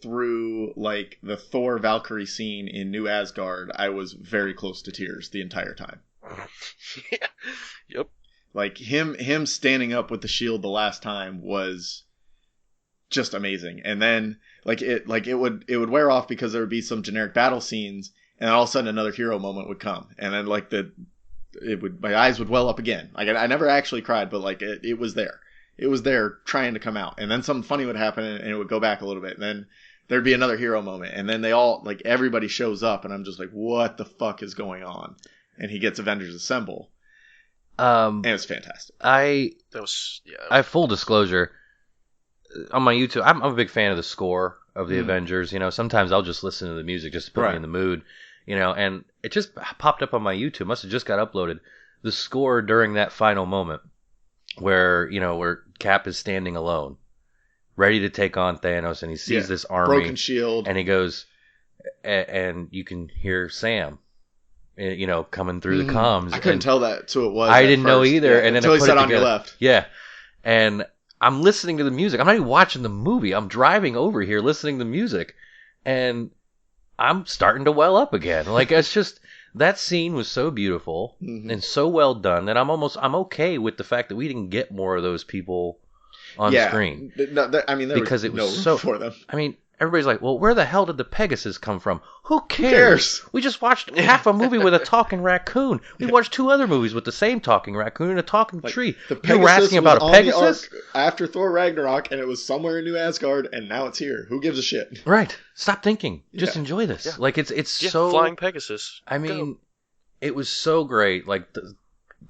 through like the Thor Valkyrie scene in New Asgard, I was very close to tears the entire time. Yeah. Yep. Like him standing up with the shield the last time was just amazing. And then it would wear off because there would be some generic battle scenes, and then all of a sudden another hero moment would come, and then my eyes would well up again. Like I never actually cried, but like it was there. It was there trying to come out, and then something funny would happen, and it would go back a little bit, and then there'd be another hero moment, and then they all, like, everybody shows up, and I'm just like, what the fuck is going on? And he gets Avengers Assemble. And it's fantastic. Full disclosure, on my YouTube, I'm a big fan of the score of the Avengers. Sometimes I'll just listen to the music just to put me in the mood. And it just popped up on my YouTube. Must have just got uploaded. The score during that final moment where Cap is standing alone, ready to take on Thanos, and he sees this army, broken shield, and he goes, and you can hear Sam, coming through the comms. I couldn't tell that who it was. I didn't know either, and then until he said on your left. Yeah, and I'm listening to the music. I'm not even watching the movie. I'm driving over here listening to the music, and I'm starting to well up again. Like it's just that scene was so beautiful and so well done that I'm okay with the fact that we didn't get more of those people. on screen. No, because it was no room for them. I mean, everybody's like, well, where the hell did the Pegasus come from? Who cares? We just watched half a movie with a talking raccoon. We watched 2 other movies with the same talking raccoon and a talking tree. You were asking about a Pegasus? After Thor Ragnarok, and it was somewhere in New Asgard, and now it's here. Who gives a shit? Right. Stop thinking. Just enjoy this. Yeah. Like, it's so... Flying Pegasus. I mean, it was so great. And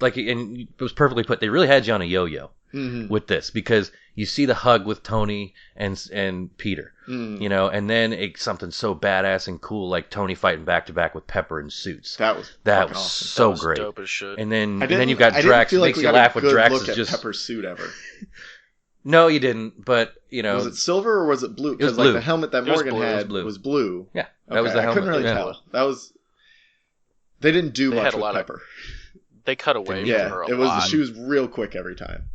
it was perfectly put. They really had you on a yo-yo. Mm-hmm. With this, because you see the hug with Tony and Peter, and then something so badass and cool like Tony fighting back to back with Pepper in suits. That was awesome. So that was great. Dope as shit. And then you've got Drax. Makes you laugh with Drax is just Pepper's suit ever. No, you didn't. But was it silver or was it blue? Because like the helmet that Morgan had was blue. Yeah, that was the helmet. I couldn't really tell. That was. They didn't do much with Pepper. They cut away from her a lot. She was real quick every time.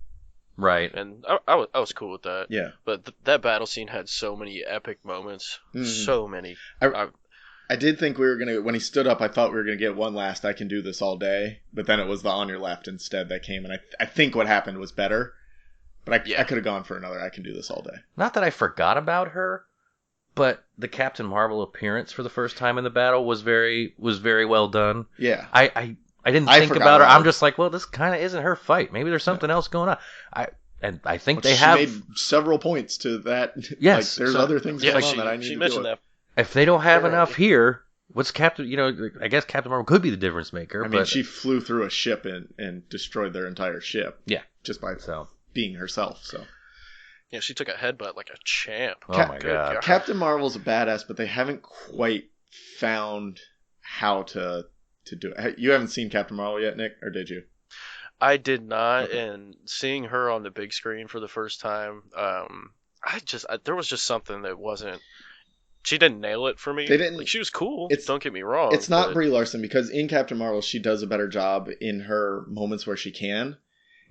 Right. And I was cool with that. Yeah. But that battle scene had so many epic moments. So many. I did think we were going to, when he stood up, I thought we were going to get one last I can do this all day. But then it was the on your left instead that came. And I think what happened was better. But I could have gone for another I can do this all day. Not that I forgot about her, but the Captain Marvel appearance for the first time in the battle was very well done. Yeah. I didn't think about her. I'm just like, well, this kind of isn't her fight. Maybe there's something else going on. I think they have made several points to that. Yes, there's other things going on that I need to mention that. If they don't have enough here, what's Captain? I guess Captain Marvel could be the difference maker. I mean, she flew through a ship and destroyed their entire ship. Yeah, just by being herself. So. Yeah, she took a headbutt like a champ. Oh my god. Captain Marvel's a badass, but they haven't quite found how to do it. You haven't seen Captain Marvel yet, Nick, or did you? I did not, and seeing her on the big screen for the first time, there was just something that wasn't. She didn't nail it for me. They didn't. Like, she was cool. Don't get me wrong. It's not Brie Larson, because in Captain Marvel she does a better job in her moments where she can.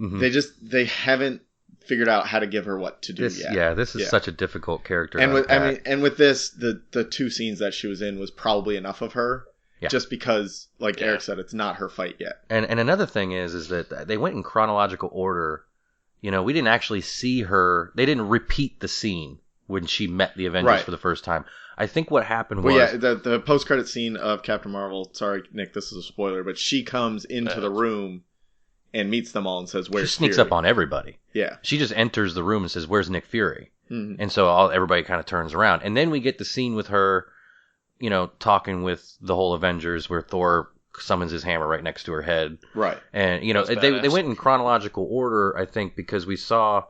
Mm-hmm. They haven't figured out how to give her what to do yet. Yeah, this is such a difficult character. And with this, the 2 scenes that she was in was probably enough of her. Yeah. Just because, like Eric said, it's not her fight yet. And another thing is that they went in chronological order. We didn't actually see her. They didn't repeat the scene when she met the Avengers for the first time. I think what happened was... the post-credit scene of Captain Marvel, sorry, Nick, this is a spoiler, but she comes into the room and meets them all and says, where's Fury? She sneaks up on everybody. Yeah. She just enters the room and says, where's Nick Fury? Mm-hmm. And so everybody kind of turns around. And then we get the scene with her... talking with the whole Avengers where Thor summons his hammer right next to her head. Right. And, they went in chronological order, I think, because we saw,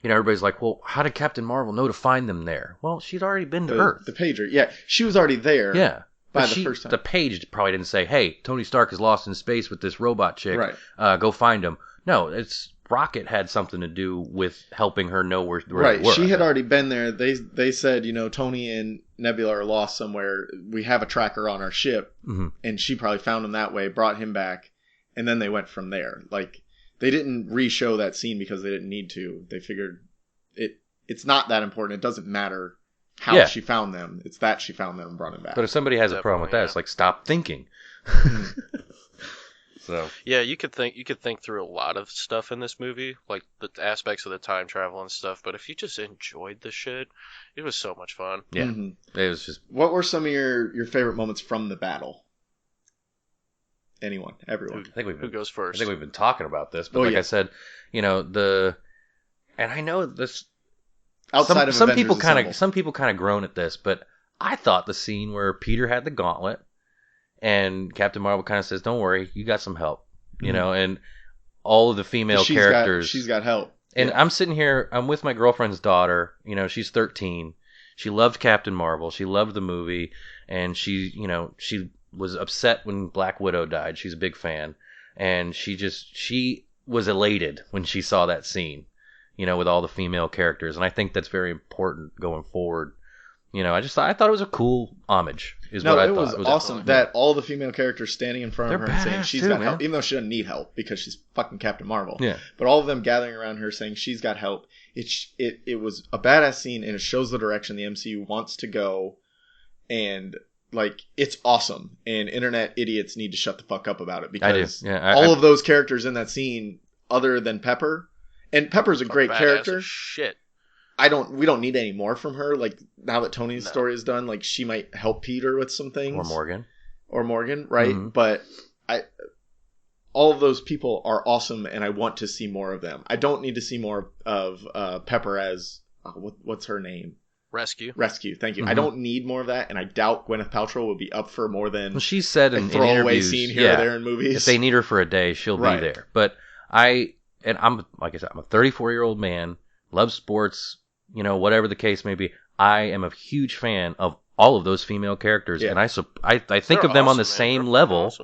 everybody's like, well, how did Captain Marvel know to find them there? Well, she'd already been to Earth. The pager. Yeah. She was already there. Yeah. By the first time. The page probably didn't say, hey, Tony Stark is lost in space with this robot chick. Right. Go find him. No, Rocket had something to do with helping her know where they were. She had already been there. They said, Tony and Nebula are lost somewhere. We have a tracker on our ship. Mm-hmm. And she probably found him that way, brought him back, and then they went from there. Like, they didn't re-show that scene because they didn't need to. They figured it's not that important. It doesn't matter how she found them. It's that she found them and brought him back. But if somebody has a problem with that, it's like, stop thinking. So yeah, you could think through a lot of stuff in this movie, like the aspects of the time travel and stuff. But if you just enjoyed the shit, it was so much fun. Yeah, It was just. What were some of your favorite moments from the battle? Anyone, everyone. Who goes first? I think we've been talking about this, but I said, and I know this. Outside of some people kind of groan at this, but I thought the scene where Peter had the gauntlet. And Captain Marvel kind of says, don't worry, you got some help. And all of the female characters. She's got help. And I'm sitting here, I'm with my girlfriend's daughter. She's 13. She loved Captain Marvel. She loved the movie. And she was upset when Black Widow died. She's a big fan. And she was elated when she saw that scene, with all the female characters. And I think that's very important going forward. I thought it was a cool homage. It was awesome that all the female characters standing in front of her and saying she's got help, even though she doesn't need help because she's fucking Captain Marvel. Yeah. But all of them gathering around her saying she's got help. It was a badass scene, and it shows the direction the MCU wants to go, and it's awesome. And internet idiots need to shut the fuck up about it because all of those characters in that scene, other than Pepper, And Pepper's a great character. Shit. We don't need any more from her. Like, now that Tony's story is done, like, she might help Peter with some things. Or Morgan, right? Mm-hmm. But all of those people are awesome, and I want to see more of them. I don't need to see more of Pepper as what's her name? Rescue. Thank you. Mm-hmm. I don't need more of that, and I doubt Gwyneth Paltrow will be up for more than she said in throwaway interviews, scene here or there in movies. If they need her for a day, she'll be there. But I'm like I said, I'm a 34-year-old man, love sports, whatever the case may be. I am a huge fan of all of those female characters, and I think of them on the same level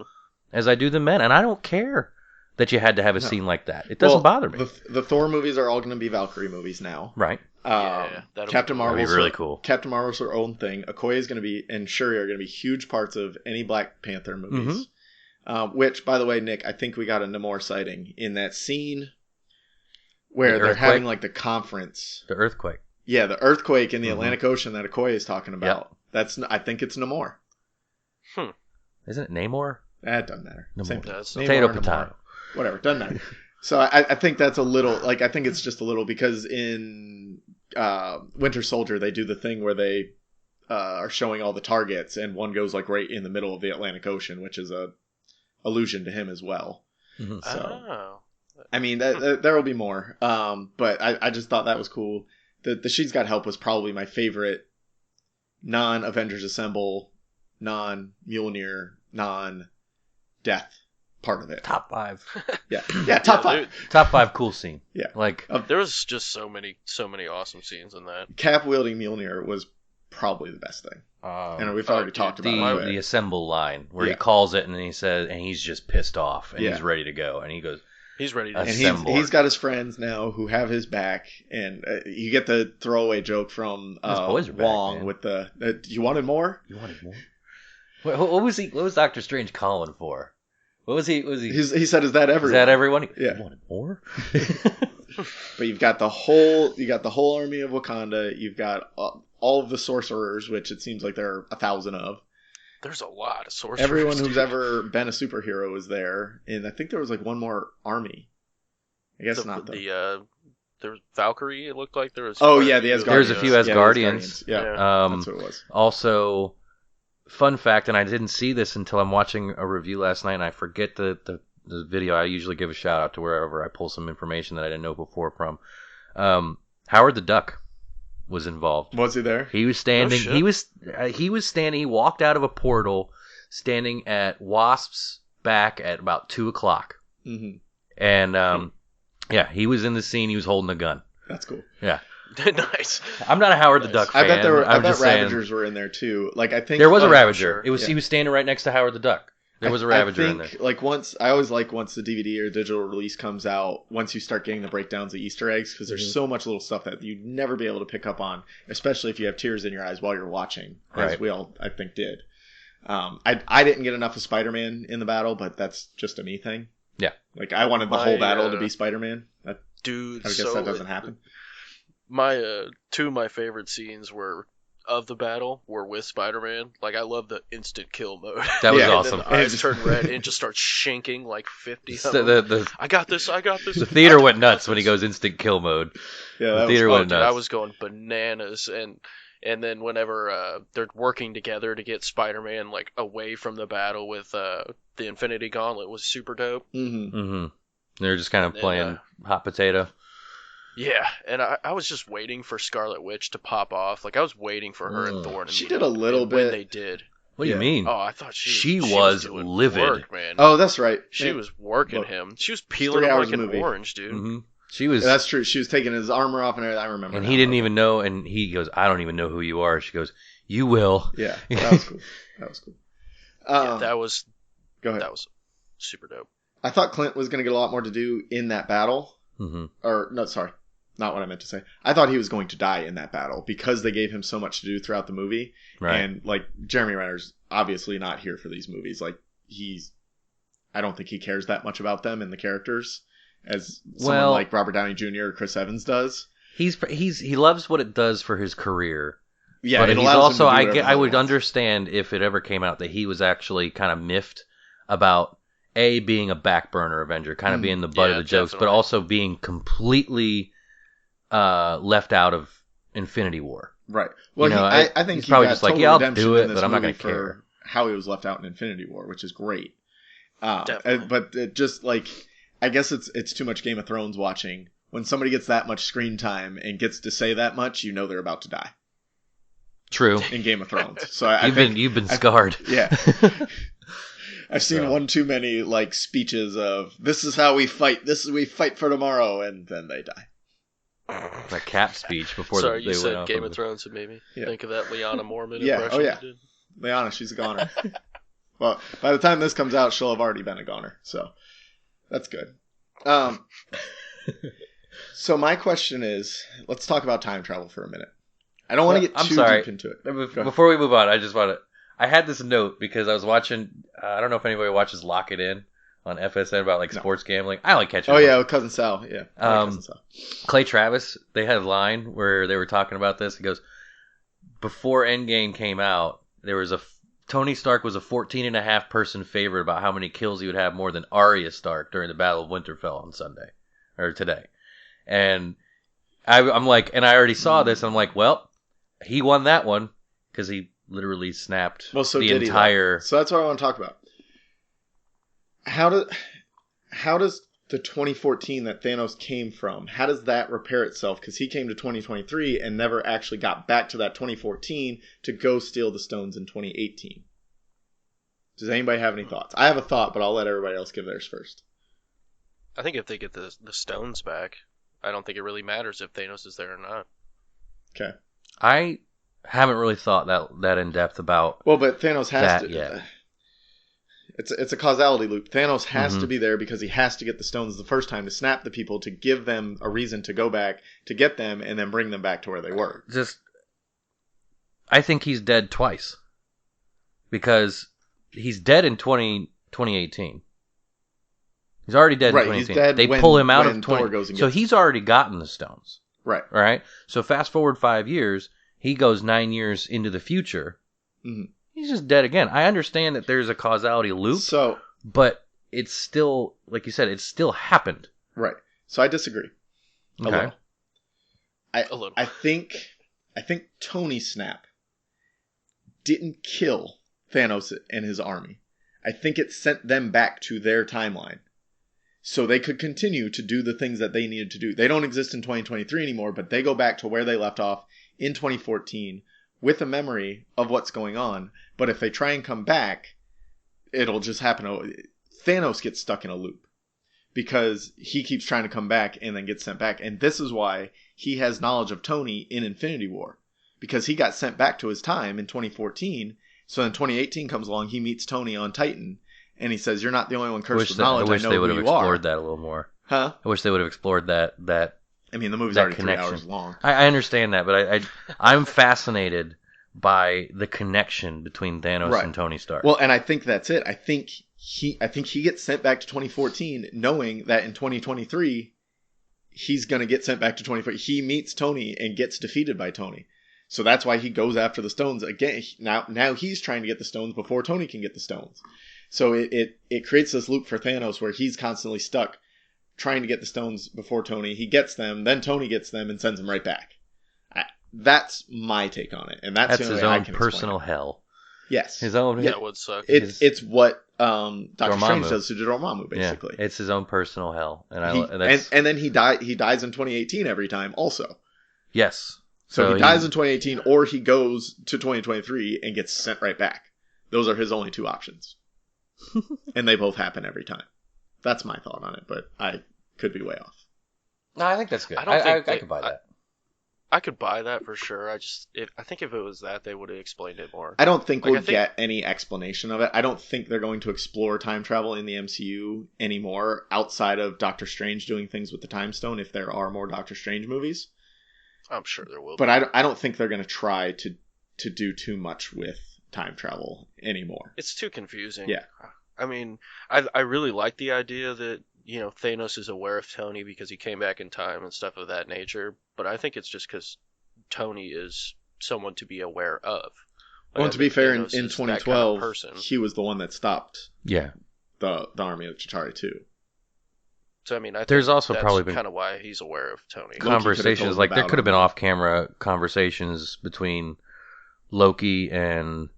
as I do the men, and I don't care that you had to have a scene like that. It doesn't bother me. The Thor movies are all going to be Valkyrie movies now. Right. Captain Marvel's be really cool. Captain Marvel's her own thing. Okoye is going to be, and Shuri are going to be huge parts of any Black Panther movies. Mm-hmm. Which, by the way, Nick, I think we got a Namor sighting in that scene where they're having like the conference. The earthquake. Yeah, the earthquake in the Atlantic Ocean that Okoye is talking about. Yep. I think it's Namor. Isn't it Namor? That doesn't matter. Same potato. Whatever, doesn't matter. So I think that's a little, like, I think it's just a little, because in Winter Soldier, they do the thing where they are showing all the targets, and one goes, like, right in the middle of the Atlantic Ocean, which is a allusion to him as well. Mm-hmm. So, I mean, there will be more. But I just thought that was cool. The She's Got Help was probably my favorite non-Avengers Assemble, non-Mjolnir, non-Death part of it. Top 5. Yeah, top 5. Top 5 cool scene. Yeah. Like, there was just so many awesome scenes in that. Cap wielding Mjolnir was probably the best thing. And we've already talked about the Assemble line where he calls it and he says, and he's just pissed off and he's ready to go, and he goes, he's ready to assemble. And he's got his friends now who have his back, and you get the throwaway joke from Wong with the you wanted more? You wanted more? What was Doctor Strange calling for? What was he? He said, "Is that everyone? Is that everyone?" Yeah. You wanted more? But you've got the whole army of Wakanda. You've got all of the sorcerers, which it seems like there are 1,000 of. There's a lot of sorcerers. Everyone who's ever been a superhero is there, and I think there was like one more army. I guess not though. There was Valkyrie. It looked like there was. Oh yeah, the Asgardians. There's a few Asgardians. Yeah, that's what it was. Also, fun fact, and I didn't see this until I'm watching a review last night, and I forget the video. I usually give a shout out to wherever I pull some information that I didn't know before from. Howard the Duck was involved. Was he there? He was standing. He was standing. He walked out of a portal, standing at Wasp's back at about 2:00. Mm-hmm. And he was in the scene. He was holding a gun. That's cool. Yeah. Nice. I'm not a Howard the Duck fan. I bet Ravagers were in there too. Like, I think there was a Ravager. Sure. He was standing right next to Howard the Duck. There was a Ravager in there. Like, once the DVD or digital release comes out, once you start getting the breakdowns of Easter eggs, because there's so much little stuff that you'd never be able to pick up on, especially if you have tears in your eyes while you're watching, as we all, I think, did. I didn't get enough of Spider-Man in the battle, but that's just a me thing. Yeah. Like, I wanted the whole battle to be Spider-Man. Dude, I guess that doesn't happen. My two of my favorite scenes of the battle were with Spider-Man. Like, I love the instant kill mode. That was awesome. And eyes turn red and it just starts shanking like 50 of them. I got this. The theater went nuts when he goes instant kill mode. Yeah, the theater went nuts. I was going bananas. And then whenever they're working together to get Spider-Man like away from the battle with the Infinity Gauntlet was super dope. Mm-hmm. Mm-hmm. They're just kind of playing hot potato. Yeah, and I was just waiting for Scarlet Witch to pop off. Like, I was waiting for her and Thor. She did a little bit. When they did. What do you mean? Oh, I thought she was doing livid. Work, man. Oh, that's right. She was working him. She was peeling him like an orange, dude. Mm-hmm. She was. That's true. She was taking his armor off and everything. I remember. And he didn't even know. And he goes, "I don't even know who you are." She goes, "You will." Yeah, that was cool. That was. Go ahead. That was super dope. I thought Clint was going to get a lot more to do in that battle. Mm-hmm. Or no, sorry. Not what I meant to say. I thought he was going to die in that battle because they gave him so much to do throughout the movie. Right. And, like, Jeremy Renner's obviously not here for these movies. Like, I don't think he cares that much about them and the characters as someone like Robert Downey Jr. or Chris Evans does. He loves what it does for his career. Yeah, but he's also, I would understand if it ever came out that he was actually kind of miffed about being a back burner Avenger, kind of being the butt of the jokes, definitely. but also being completely left out of Infinity War. Right. Well, I think he's probably just like, yeah, I'll do it, but I'm not going to care. How he was left out in Infinity War, which is great. Definitely. But it just like, I guess it's too much Game of Thrones watching. When somebody gets that much screen time and gets to say that much, you know they're about to die. True. In Game of Thrones. So you've been scarred. Yeah. I've seen one too many like speeches of this is how we fight. We fight for tomorrow, and then they die. That Cap speech before Sorry, they you said went Game of Thrones and made me think of that Lyanna Mormont yeah. impression. Oh yeah, Lyanna, she's a goner. Well, by the time this comes out, she'll have already been a goner, so that's good. So my question is, let's talk about time travel for a minute. I don't want to get too deep into it. Before we move on, I had this note because I was watching, I don't know if anybody watches Lock It In on FSN about like sports gambling. I only catch it. Oh yeah, with Cousin Sal. Yeah. Cousin Sal. Clay Travis, they had a line where they were talking about this. He goes, before Endgame came out, there was Tony Stark was a 14.5 person favorite about how many kills he would have more than Arya Stark during the Battle of Winterfell on Sunday or today. And I'm like, and I already saw this. I'm like, well, he won that one because he literally snapped the entire. So that's what I want to talk about. How does the 2014 that Thanos came from? How does that repair itself? Because he came to 2023 and never actually got back to that 2014 to go steal the stones in 2018. Does anybody have any thoughts? I have a thought, but I'll let everybody else give theirs first. I think if they get the stones back, I don't think it really matters if Thanos is there or not. Okay. I haven't really thought that in depth about. Well, but Thanos has to. Yet. It's a causality loop. Thanos has to be there because he has to get the stones the first time to snap the people, to give them a reason to go back to get them and then bring them back to where they were. I think he's dead twice because he's dead in 2018. He's already dead in 2018. He's dead they pull him out of 20. So he's already gotten the stones. Right. Right. So fast forward 5 years, he goes 9 years into the future. Mm-hmm. He's just dead again. I understand that there's a causality loop, but it's still, like you said, it's still happened. Right. So I disagree. Okay. A little. I think Tony Snap didn't kill Thanos and his army. I think it sent them back to their timeline so they could continue to do the things that they needed to do. They don't exist in 2023 anymore, but they go back to where they left off in 2014 with a memory of what's going on. But if they try and come back, it'll just happen. Thanos gets stuck in a loop because he keeps trying to come back and then gets sent back. And this is why he has knowledge of Tony in Infinity War, because he got sent back to his time in 2014. So in 2018 comes along, he meets Tony on Titan, and he says, "You're not the only one cursed with knowledge. I wish they would have explored that a little more. Huh? I wish they would have explored that. I mean, the movie's already 3 hours long. I understand that, but I'm fascinated by the connection between Thanos and Tony Stark. Well, and I think that's it. I think he gets sent back to 2014, knowing that in 2023 he's gonna get sent back to 2014. He meets Tony and gets defeated by Tony. So that's why he goes after the stones again. Now he's trying to get the stones before Tony can get the stones. So it creates this loop for Thanos where he's constantly stuck trying to get the stones before Tony. He gets them, then Tony gets them and sends them right back. That's my take on it, and that's his own personal hell. Yes, his own. That would suck. It's what Doctor Strange does to Dormammu, basically. Yeah, it's his own personal hell, and then he dies in 2018 every time, also. Yes. So he dies in 2018, or he goes to 2023 and gets sent right back. Those are his only two options, and they both happen every time. That's my thought on it, but I could be way off. No, I think that's good. I could buy that. I could buy that for sure. I think if it was that, they would have explained it more. I don't think we'll get any explanation of it. I don't think they're going to explore time travel in the MCU anymore outside of Doctor Strange doing things with the Time Stone, if there are more Doctor Strange movies. I'm sure there will be. But I don't think they're going to try to do too much with time travel anymore. It's too confusing. Yeah. I mean, I really like the idea that, Thanos is aware of Tony because he came back in time and stuff of that nature, but I think it's just because Tony is someone to be aware of. Well, to be fair, in 2012, he was the one that stopped the army of Chitauri too. So I mean, I think there's also that's probably been kind of why he's aware of Tony. Conversations like there could have been off-camera conversations between Loki and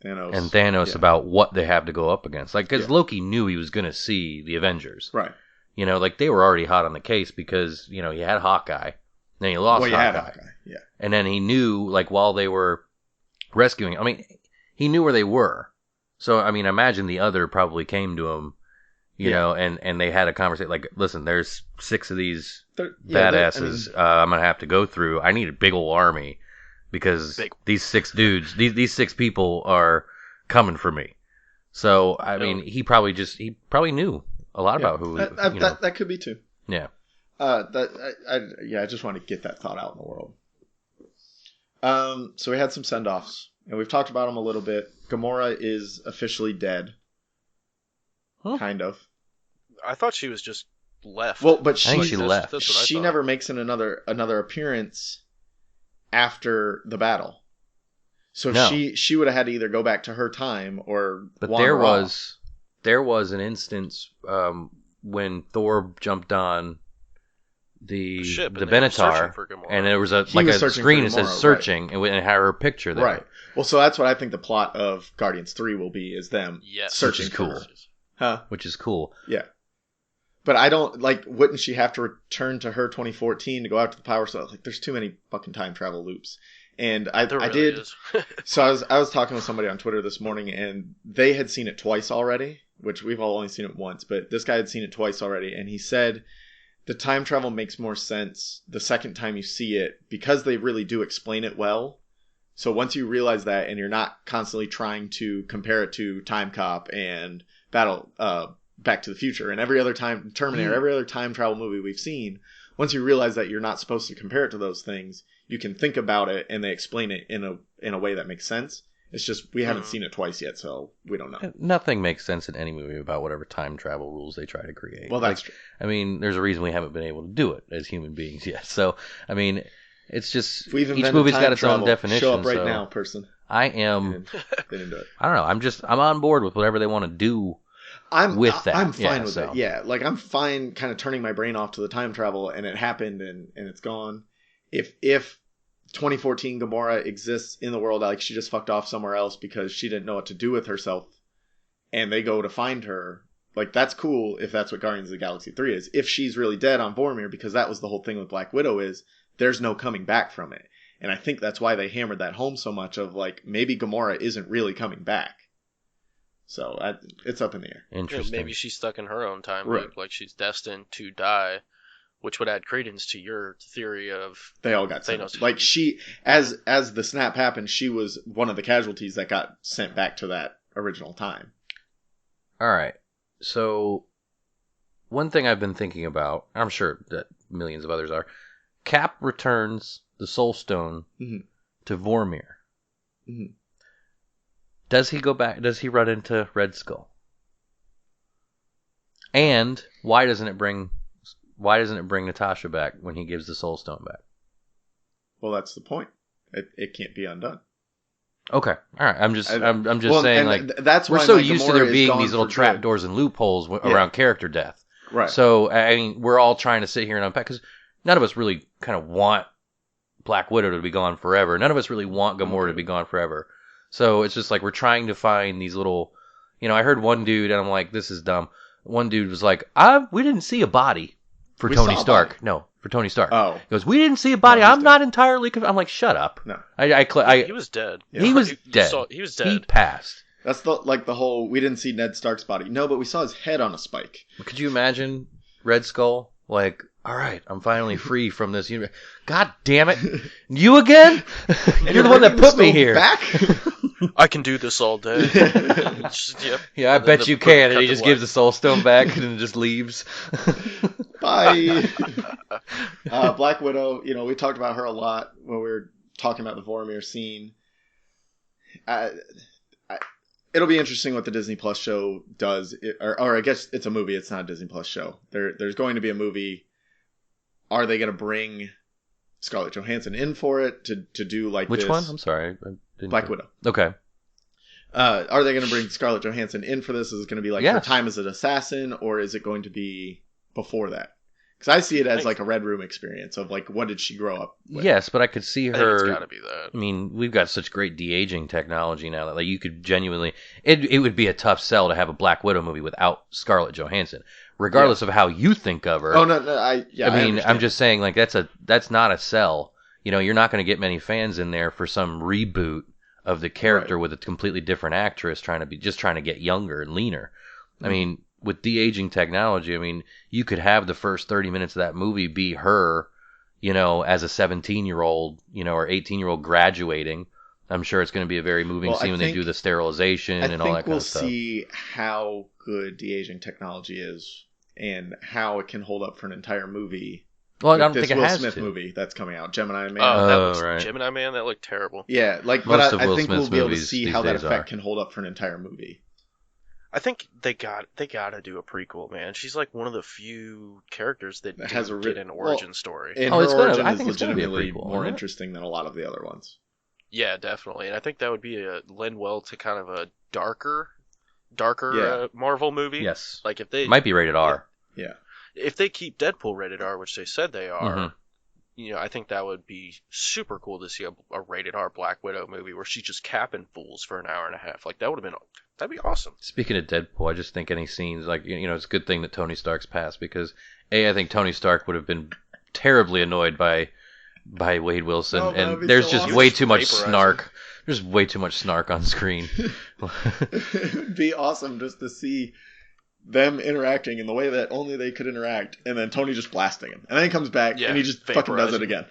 Thanos about what they have to go up against. Like, because Loki knew he was going to see the Avengers. Right. You know, like, they were already hot on the case because, you know, he had Hawkeye. Then he lost Hawkeye. Yeah. And then he knew, like, while they were rescuing, I mean, he knew where they were. So, I mean, imagine the other probably came to him, you know, and they had a conversation. Like, listen, there's 6 of these badasses I'm going to have to go through. I need a big old army. Because these 6 dudes, these 6 people are coming for me. So, I mean, he probably knew a lot about who. That could be too. Yeah. I just want to get that thought out in the world. So we had some send-offs, and we've talked about them a little bit. Gamora is officially dead. Huh? Kind of. I thought she was just left. Well, but she left. That's what I she thought. never makes another appearance after the battle. So she would have had to either go back to her time or there was an instance when Thor jumped on the ship, the Benatar, and there was a screen that says searching, and it had her picture there. Right. Well, so that's what I think the plot of Guardians 3 will be, is them searching for her. Huh? Which is cool. Yeah. But I don't, like, wouldn't she have to return to her 2014 to go out to the Power Cell? Like, there's too many fucking time travel loops. And I did. So I was talking with somebody on Twitter this morning, and they had seen it twice already, which we've all only seen it once, but this guy had seen it twice already, and he said the time travel makes more sense the second time you see it because they really do explain it well. So once you realize that, and you're not constantly trying to compare it to Time Cop and Back to the Future and every other time Terminator, every other time travel movie we've seen, once you realize that you're not supposed to compare it to those things, you can think about it and they explain it in a way that makes sense. It's just we haven't seen it twice yet, so we don't know. Nothing makes sense in any movie about whatever time travel rules they try to create. Well, that's true. I mean, there's a reason we haven't been able to do it as human beings yet. So, I mean, it's just each movie's got its own definition. Show up right now, person. I am. They didn't do it. I don't know. I'm on board with whatever they want to do. I'm fine with it. Yeah, like I'm fine kind of turning my brain off to the time travel and it happened and it's gone. If 2014 Gamora exists in the world, like she just fucked off somewhere else because she didn't know what to do with herself and they go to find her, like that's cool if that's what Guardians of the Galaxy 3 is. If she's really dead on Vormir, because that was the whole thing with Black Widow, is there's no coming back from it. And I think that's why they hammered that home so much of like maybe Gamora isn't really coming back. So it's up in the air. Interesting. Maybe she's stuck in her own time loop, like she's destined to die, which would add credence to your theory of they all got Thanos. Sent. Like she, as the snap happened, she was one of the casualties that got sent back to that original time. All right. So one thing I've been thinking about, I'm sure that millions of others are, Cap returns the Soul Stone to Vormir. Mm-hmm. Does he go back? Does he run into Red Skull? And why doesn't it bring Natasha back when he gives the Soul Stone back? Well, that's the point. It can't be undone. Okay, all right. I'm just saying, like, that's we're so used to there being these little trapdoors and loopholes around character death. Right. So I mean, we're all trying to sit here and unpack because none of us really kind of want Black Widow to be gone forever. None of us really want Gamora to be gone forever. So it's just like we're trying to find these little, I heard one dude and I'm like, this is dumb. One dude was like, we didn't see a body for Tony Stark. No, for Tony Stark. Oh. He goes, we didn't see a body. I'm not entirely convinced. I'm like, shut up. No. He was dead. Yeah. He was dead. He was dead. He passed. That's the whole, we didn't see Ned Stark's body. No, but we saw his head on a spike. Could you imagine Red Skull? Like, all right, I'm finally free from this. God damn it. You again? You're the one that put me here. Back? I can do this all day. Yeah, I bet you can. And he just gives the Soul Stone back and then just leaves. Bye. Black Widow, we talked about her a lot when we were talking about the Vormir scene. It'll be interesting what the Disney Plus show does. Or I guess it's a movie. It's not a Disney Plus show. There's going to be a movie. Are they going to bring Scarlett Johansson in for it to do like Which this? one? I'm sorry. Black Widow. Okay. Are they going to bring Scarlett Johansson in for this? Is it going to be like her time as an assassin, or is it going to be before that? Because I see it as like a Red Room experience of like, what did she grow up with? Yes, but I could see her. I think it's got to be that. I mean, we've got such great de-aging technology now that like you could genuinely. It would be a tough sell to have a Black Widow movie without Scarlett Johansson, regardless of how you think of her. Oh no, I mean, I'm just saying like that's not a sell. You know, you're not going to get many fans in there for some reboot of the character with a completely different actress trying to get younger and leaner. I mean, with de-aging technology, I mean, you could have the first 30 minutes of that movie be her, you know, as a 17-year-old, you know, or 18-year-old graduating. I'm sure it's going to be a very moving scene when they do the sterilization and all that kind of stuff. I think we'll see how good de-aging technology is and how it can hold up for an entire movie. Well, I don't think it has Will Smith to. movie that's coming out, Gemini Man. Right. Gemini Man, that looked terrible. Yeah, like, but I think we'll be able to see how that effect can hold up for an entire movie. I think they got to do a prequel, man. She's like one of the few characters that has get an origin story. And her origin is legitimately more interesting than a lot of the other ones. Yeah, definitely. And I think that would be lend well to kind of a darker Marvel movie. Yes. Like if they might be rated R. Yeah. If they keep Deadpool rated R, which they said they are, you know, I think that would be super cool to see a rated R Black Widow movie where she's just capping fools for an hour and a half. Like that'd be awesome. Speaking of Deadpool, I just think any scenes like, you know, it's a good thing that Tony Stark's passed because I think Tony Stark would have been terribly annoyed by Wade Wilson, and there's just way too much snark. There's way too much snark on screen. It would be awesome just to see them interacting in the way that only they could interact, and then Tony just blasting him. And then he comes back, and he just fucking does it again.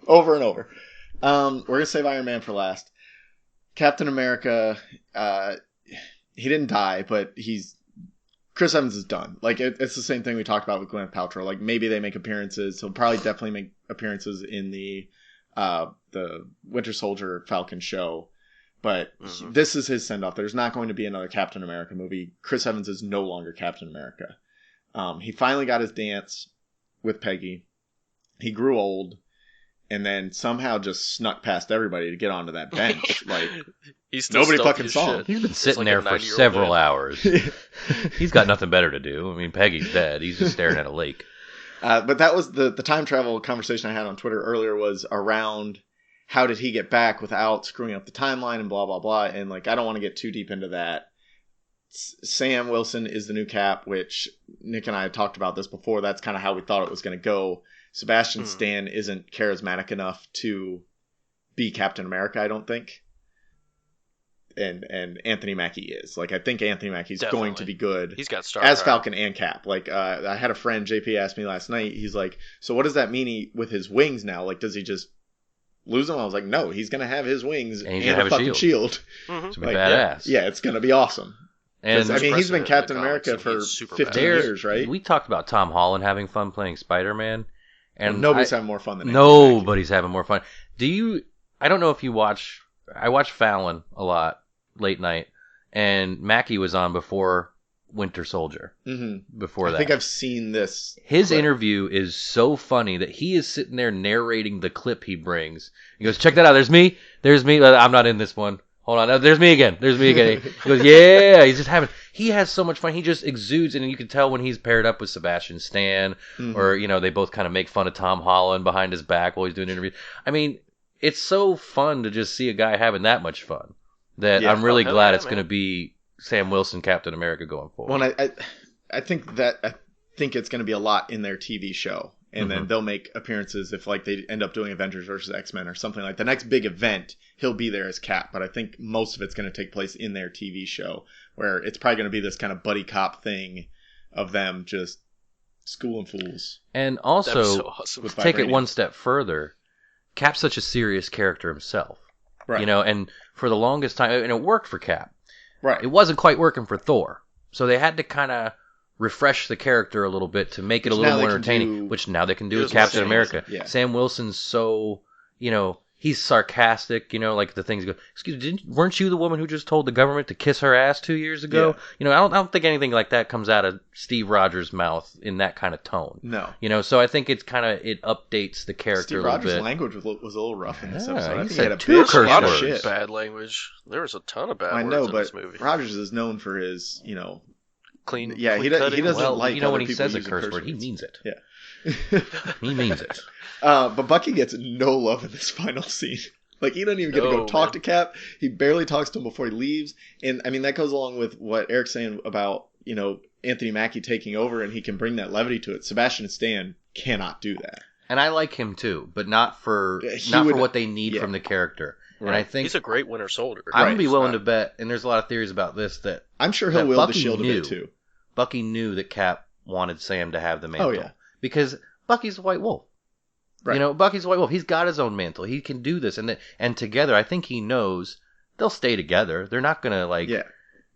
Over and over. We're going to save Iron Man for last. Captain America, he didn't die, but Chris Evans is done. Like, it's the same thing we talked about with Gwyneth Paltrow. Like, maybe they make appearances. He'll probably definitely make appearances in the Winter Soldier Falcon show. But this is his send-off. There's not going to be another Captain America movie. Chris Evans is no longer Captain America. He finally got his dance with Peggy. He grew old, and then somehow just snuck past everybody to get onto that bench. Like, nobody fucking saw him. He's been sitting there for several hours. He's got nothing better to do. I mean, Peggy's dead. He's just staring at a lake. But that was the time travel conversation I had on Twitter earlier was around how did he get back without screwing up the timeline and blah, blah, blah. And like, I don't want to get too deep into that. Sam Wilson is the new Cap, which Nick and I had talked about this before. That's kind of how we thought it was going to go. Sebastian Stan isn't charismatic enough to be Captain America, I don't think. And Anthony Mackie is. Like, I think Anthony Mackie's going to be good. He's got star as Falcon and Cap. Like, I had a friend, JP, asked me last night. He's like, so what does that mean with his wings now? Like, does he just lose them? I was like, no, he's going to have his wings and a fucking shield. It's going to be badass. Yeah, it's going to be awesome. And I mean, he's been Captain America for 15 years, right? We talked about Tom Holland having fun playing Spider-Man. And nobody's having more fun than nobody's having more fun. I don't know if you watch, I watch Fallon a lot, late night, and Mackie was on before Winter Soldier. Before that. I think I've seen this. His interview is so funny that he is sitting there narrating the clip he brings. He goes, check that out. There's me. I'm not in this one. Hold on. There's me again. He goes, yeah. He has so much fun. He just exudes, and you can tell when he's paired up with Sebastian Stan, or, you know, they both kind of make fun of Tom Holland behind his back while he's doing interviews. I mean, it's so fun to just see a guy having that much fun that I'm really glad it's going to be Sam Wilson, Captain America, going forward. Well, I think it's going to be a lot in their TV show, and then they'll make appearances if like they end up doing Avengers versus X-Men or something like the next big event. He'll be there as Cap, but I think most of it's going to take place in their TV show, where it's probably going to be this kind of buddy cop thing of them just schooling fools. And also, so awesome. Take it one step further. Cap's such a serious character himself, right? You know, and for the longest time, and it worked for Cap. Right. It wasn't quite working for Thor. So they had to kind of refresh the character a little bit to make it a little more entertaining, which now they can do with Captain America. Yeah. Sam Wilson's so, you know, he's sarcastic, like the things go, excuse me, weren't you the woman who just told the government to kiss her ass 2 years ago? Yeah. I don't think anything like that comes out of Steve Rogers' mouth in that kind of tone. No. So I think it's it updates the character Steve a little Rogers' bit. language was a little rough in this episode. I think he had a two bitch, curse a lot of words. shit. Bad language. There was a ton of bad I words know, in but this movie. Rogers is known for his, Clean. Yeah, he cutting. doesn't like other when he people says a using curse word, he words. means it. Yeah. He means it. But Bucky gets no love in this final scene. Like, he doesn't even get to go talk to Cap. He barely talks to him before he leaves. And, I mean, that goes along with what Eric's saying about, Anthony Mackie taking over, and he can bring that levity to it. Sebastian Stan cannot do that. And I like him, too, but not for what they need from the character. Right. And I think he's a great Winter Soldier. I'm going to be willing to bet, and there's a lot of theories about this, that I'm sure he'll wield the shield a bit, too. Bucky knew that Cap wanted Sam to have the mantle. Oh, yeah. Because Bucky's a White Wolf. Right. Bucky's a White Wolf. He's got his own mantle. He can do this. And together, I think he knows they'll stay together. They're not going to,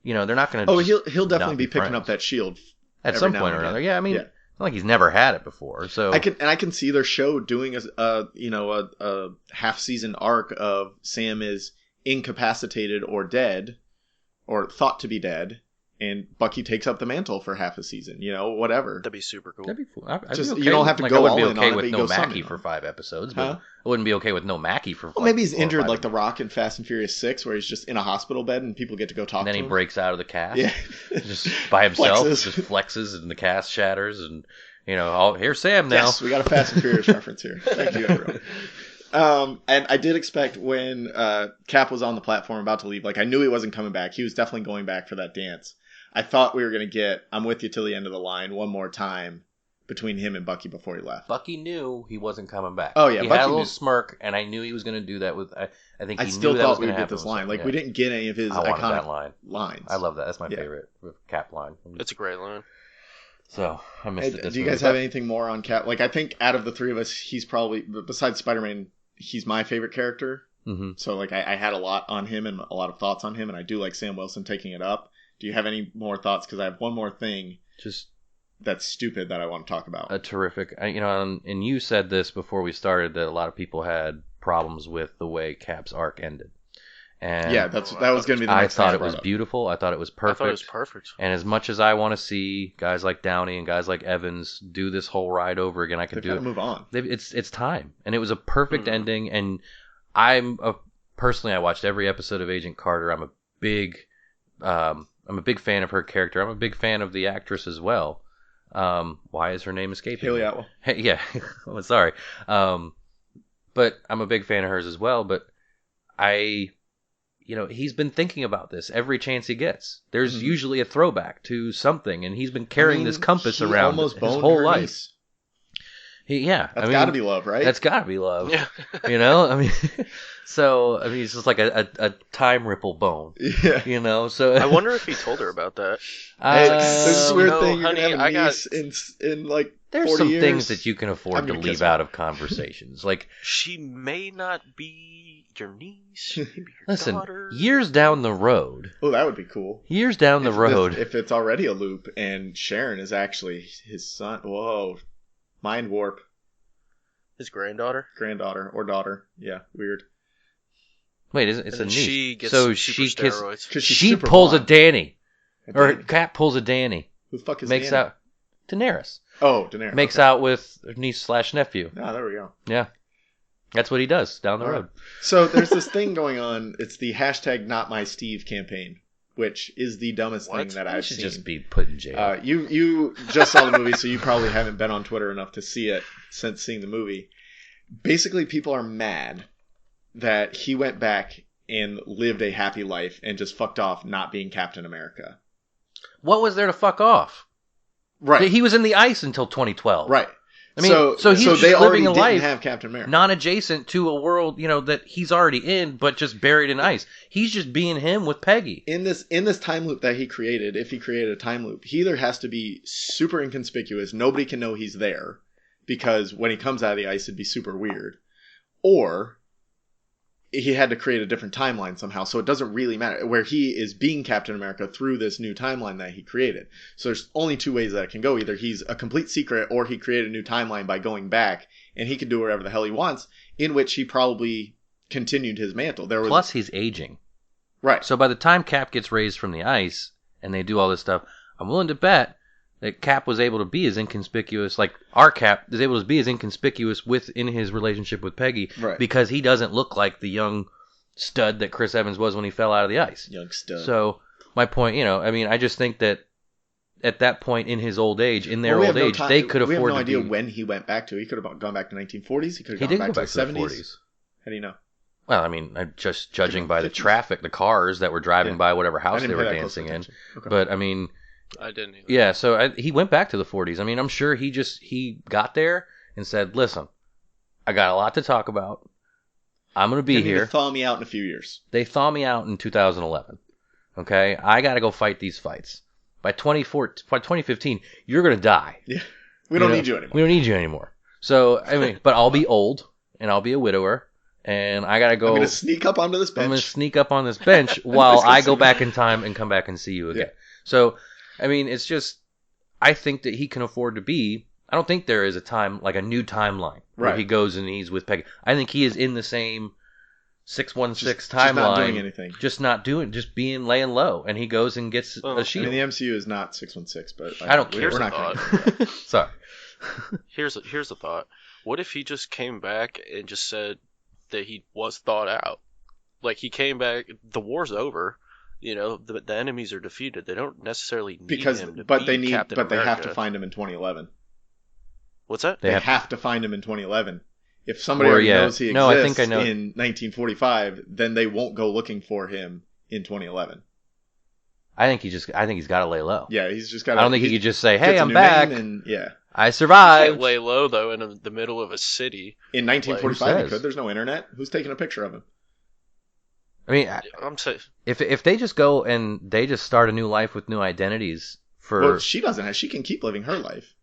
they're not going to. Oh, he'll definitely be picking up that shield at some point or another. Yeah, I mean, not like he's never had it before. So I can see their show doing a half season arc of Sam is incapacitated or dead, or thought to be dead, and Bucky takes up the mantle for half a season. Whatever. That'd be super cool. That'd be cool. Just you don't have to go all in on it. I wouldn't be okay with no Mackie for 5 episodes, but I wouldn't be okay with no Mackie for. Well, maybe he's injured like The Rock in Fast and Furious 6, where he's just in a hospital bed and people get to go talk to him. And then he breaks out of the cast. Yeah, just by himself, flexes. just flexes, and the cast shatters, and here's Sam now. Yes, we got a Fast and Furious reference here. Thank you, everyone. And I did expect when Cap was on the platform about to leave, like I knew he wasn't coming back. He was definitely going back for that dance. I thought we were going to get "I'm with you till the end of the line" one more time between him and Bucky before he left. Bucky knew he wasn't coming back. Oh yeah, he Bucky had a little knew. smirk, and I knew he was going to do that with. I think he I still knew that thought was we going would to get happen. this line. Like we didn't get any of his I wanted iconic that lines. I love that. That's my favorite Cap line. It's a great line. So I missed it. Do you guys have anything more on Cap? Like I think out of the three of us, he's probably besides Spider-Man, he's my favorite character. Mm-hmm. So like I had a lot on him and a lot of thoughts on him, and I do like Sam Wilson taking it up. Do you have any more thoughts? Because I have one more thing. Just that's stupid that I want to talk about. A terrific, and you said this before we started that a lot of people had problems with the way Cap's arc ended. And yeah, that was going to be the next I thought thing it was beautiful. I thought it was perfect. I thought it was perfect. And as much as I want to see guys like Downey and guys like Evans do this whole ride over again, I could do it. Move on. It's time, and it was a perfect ending. And personally, I watched every episode of Agent Carter. I'm a big fan of her character. I'm a big fan of the actress as well. Why is her name escaping Haley me? Atwell. Yeah, oh, sorry. But I'm a big fan of hers as well. But he's been thinking about this every chance he gets. There's usually a throwback to something, and he's been carrying this compass around his whole life. Niece. That's got to be love, right? That's got to be love. Yeah. It's just like a time ripple bone. Yeah. So I wonder if he told her about that. There's this weird thing. You're honey, gonna have a I niece in like there's 40 some years. things that you can afford to leave out of conversations. Like she may not be your niece. She may be your listen, daughter. years down the road. Oh, that would be cool. Years down the road, if it's already a loop and Sharon is actually his son. Whoa, mind warp. His granddaughter or daughter. Yeah, weird. Wait, it's a niece. She gets so super steroids. She pulls a Danny, or Cap pulls a Danny. Who the fuck is makes Danny? out Daenerys. Oh, Daenerys makes out with niece/nephew. Ah, there we go. Yeah, that's what he does down the road. So there's this thing going on. It's the #NotMySteve campaign, which is the dumbest thing that I've should seen. Just be put in jail. You just saw the movie, so you probably haven't been on Twitter enough to see it since seeing the movie. Basically, people are mad that he went back and lived a happy life and just fucked off not being Captain America. What was there to fuck off? Right. He was in the ice until 2012. Right. I mean, so he's just they living a didn't life have Captain America, non-adjacent to a world, that he's already in, but just buried in ice. He's just being him with Peggy. In this time loop that he created, if he created a time loop, he either has to be super inconspicuous, nobody can know he's there, because when he comes out of the ice, it'd be super weird, or he had to create a different timeline somehow, so it doesn't really matter, where he is being Captain America through this new timeline that he created. So there's only two ways that it can go. Either he's a complete secret, or he created a new timeline by going back, and he can do whatever the hell he wants, in which he probably continued his mantle. Plus, he's aging. Right. So by the time Cap gets raised from the ice and they do all this stuff, I'm willing to bet that Cap was able to be as inconspicuous, like our Cap is able to be as inconspicuous within his relationship with Peggy, Right. because he doesn't look like the young stud that Chris Evans was when he fell out of the ice. Young stud. So my point, I just think that at that point in his old age, in their old age, they could afford to We have no idea when he went back to. He could have gone back to 1940s. He could have gone back to the 70s. How do you know? Well, I mean, just judging by the traffic, the cars that were driving by whatever house they were dancing in. Okay. But I mean, I didn't either. Yeah, so he went back to the 40s. I mean, I'm sure he got there and said, "Listen, I got a lot to talk about. I'm going to be here." Thaw me out in a few years. They thaw me out in 2011. Okay, I got to go fight these fights. By 2015, you're going to die. Yeah, we don't need you anymore. We don't need you anymore. So I mean, but I'll be old and I'll be a widower. And I gotta go. I'm gonna sneak up onto this bench. I'm gonna sneak up on this bench while I go back in time and come back and see you again. Yeah. So, I mean, it's just, I think that he can afford to be. I don't think there is a time, like a new timeline where he goes and he's with Peggy. I think he is in the same 616 timeline. Just not doing anything. Just being laying low, and he goes and gets a shield. I mean, the MCU is not 616, but I don't care. Here's a thought. Sorry. Here's a thought. What if he just came back and just said that he was thought out? Like, he came back, the war's over, the enemies are defeated. They don't necessarily need him to be Captain America. They have to find him in 2011. What's that? They have to find him in 2011. If somebody already knows he exists in 1945, then they won't go looking for him in 2011. I think he's got to lay low. Yeah, he's just got. I don't think he could just say, "Hey, I'm back." And, I survived. You can't lay low though in the middle of a city. In 1945, he could. There's no internet. Who's taking a picture of him? I mean, I'm saying if they just go and they just start a new life with new identities well, she doesn't have. She can keep living her life.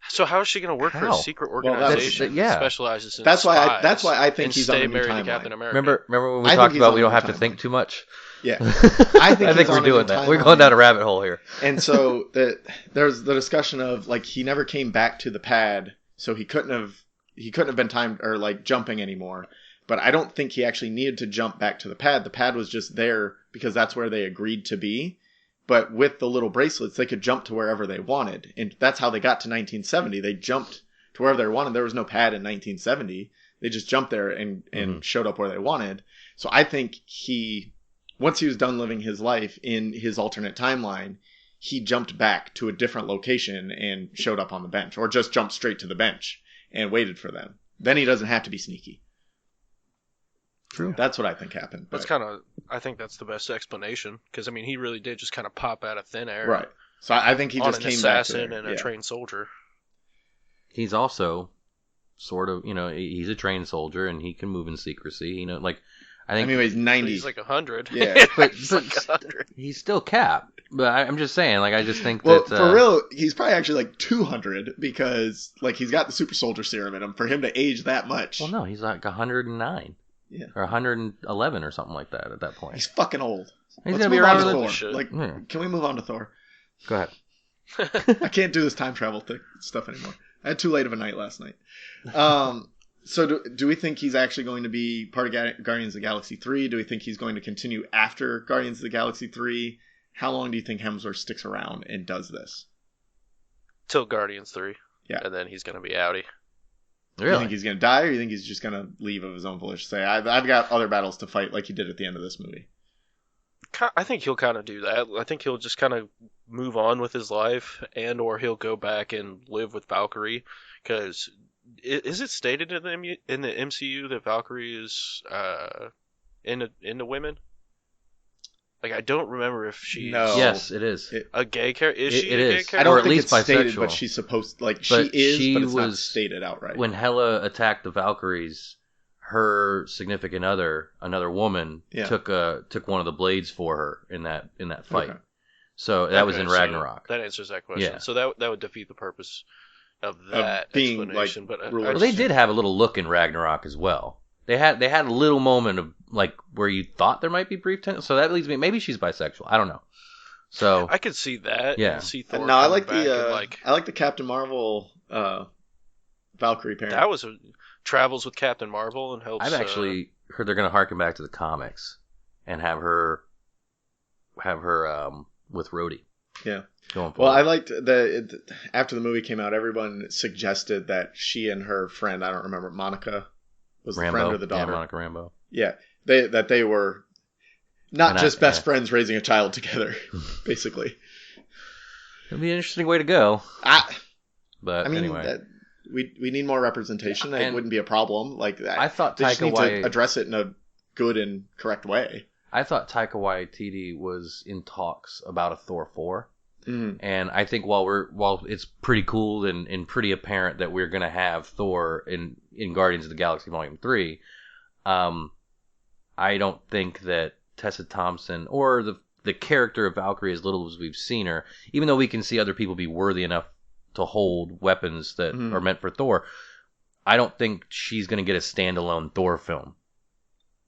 So how is she going to work for a secret organization that specializes in spies? That's why I think he's on the new timeline. Captain America. Remember when we talked about we don't have to think too much? Yeah, I think we're doing that. We're going down a rabbit hole here. And so there's the discussion of, like, he never came back to the pad, so he couldn't have been timed or like jumping anymore. But I don't think he actually needed to jump back to the pad. The pad was just there because that's where they agreed to be. But with the little bracelets, they could jump to wherever they wanted. And that's how they got to 1970. They jumped to wherever they wanted. There was no pad in 1970. They just jumped there and showed up where they wanted. So I think once he was done living his life in his alternate timeline, he jumped back to a different location and showed up on the bench. Or just jumped straight to the bench and waited for them. Then he doesn't have to be sneaky. True. That's what I think happened. I think that's the best explanation, because I mean, he really did just kind of pop out of thin air. Right. So I think he just came back to an assassin and a trained soldier. He's also sort of, he's a trained soldier and he can move in secrecy. I think he's 90. He's like 100. Yeah, but he's like 100. He's still Cap. But I'm just saying, I just think that for real, he's probably actually like 200 because he's got the super soldier serum in him for him to age that much. Well, no, he's like 109. Yeah. Or 111 or something like that at that point. He's fucking old. He's going to be around Thor. Can we move on to Thor? Go ahead. I can't do this time travel stuff anymore. I had too late of a night last night. So do we think he's actually going to be part of Guardians of the Galaxy 3? Do we think he's going to continue after Guardians of the Galaxy 3? How long do you think Hemsworth sticks around and does this? Till Guardians 3. Yeah. And then he's going to be outie. Really? You think he's going to die, or you think he's just going to leave of his own volition? Say, I've got other battles to fight, like he did at the end of this movie. I think he'll kind of do that. I think he'll just kind of move on with his life, or he'll go back and live with Valkyrie. Because is it stated in the MCU that Valkyrie is into women? Like, I don't remember if she's... No. Yes, it is. A gay character? Is she a gay character? I don't think it's stated, but she's supposed... but it's not stated outright. When Hela attacked the Valkyries, her significant other, another woman, took one of the blades for her in that fight. Okay. So that was in Ragnarok. So that answers that question. Yeah. So that would defeat the purpose of that being explanation. But they did have a little look in Ragnarok as well. They had a little moment of where you thought there might be brief tension. So that leads me, maybe she's bisexual. I don't know. So I could see that. Yeah. See Thor I like the Captain Marvel Valkyrie pairing. That was travels with Captain Marvel and helps. I've actually they're going to harken back to the comics and have her with Rhodey. Yeah. Going forward. Well, I liked after the movie came out, everyone suggested that she and her friend, I don't remember, Monica was Rambo. the friend or the daughter. Yeah, Monica Rambo. Yeah, they were not just best friends raising a child together, basically. It'd be an interesting way to go. But I mean, anyway, we need more representation. It wouldn't be a problem. Like I thought they just need to address it in a good and correct way. I thought Taika Waititi was in talks about a Thor 4. Mm-hmm. And I think while it's pretty cool and pretty apparent that we're going to have Thor in Guardians of the Galaxy Volume 3, I don't think that Tessa Thompson or the character of Valkyrie, as little as we've seen her, even though we can see other people be worthy enough to hold weapons that are meant for Thor, I don't think she's going to get a standalone Thor film.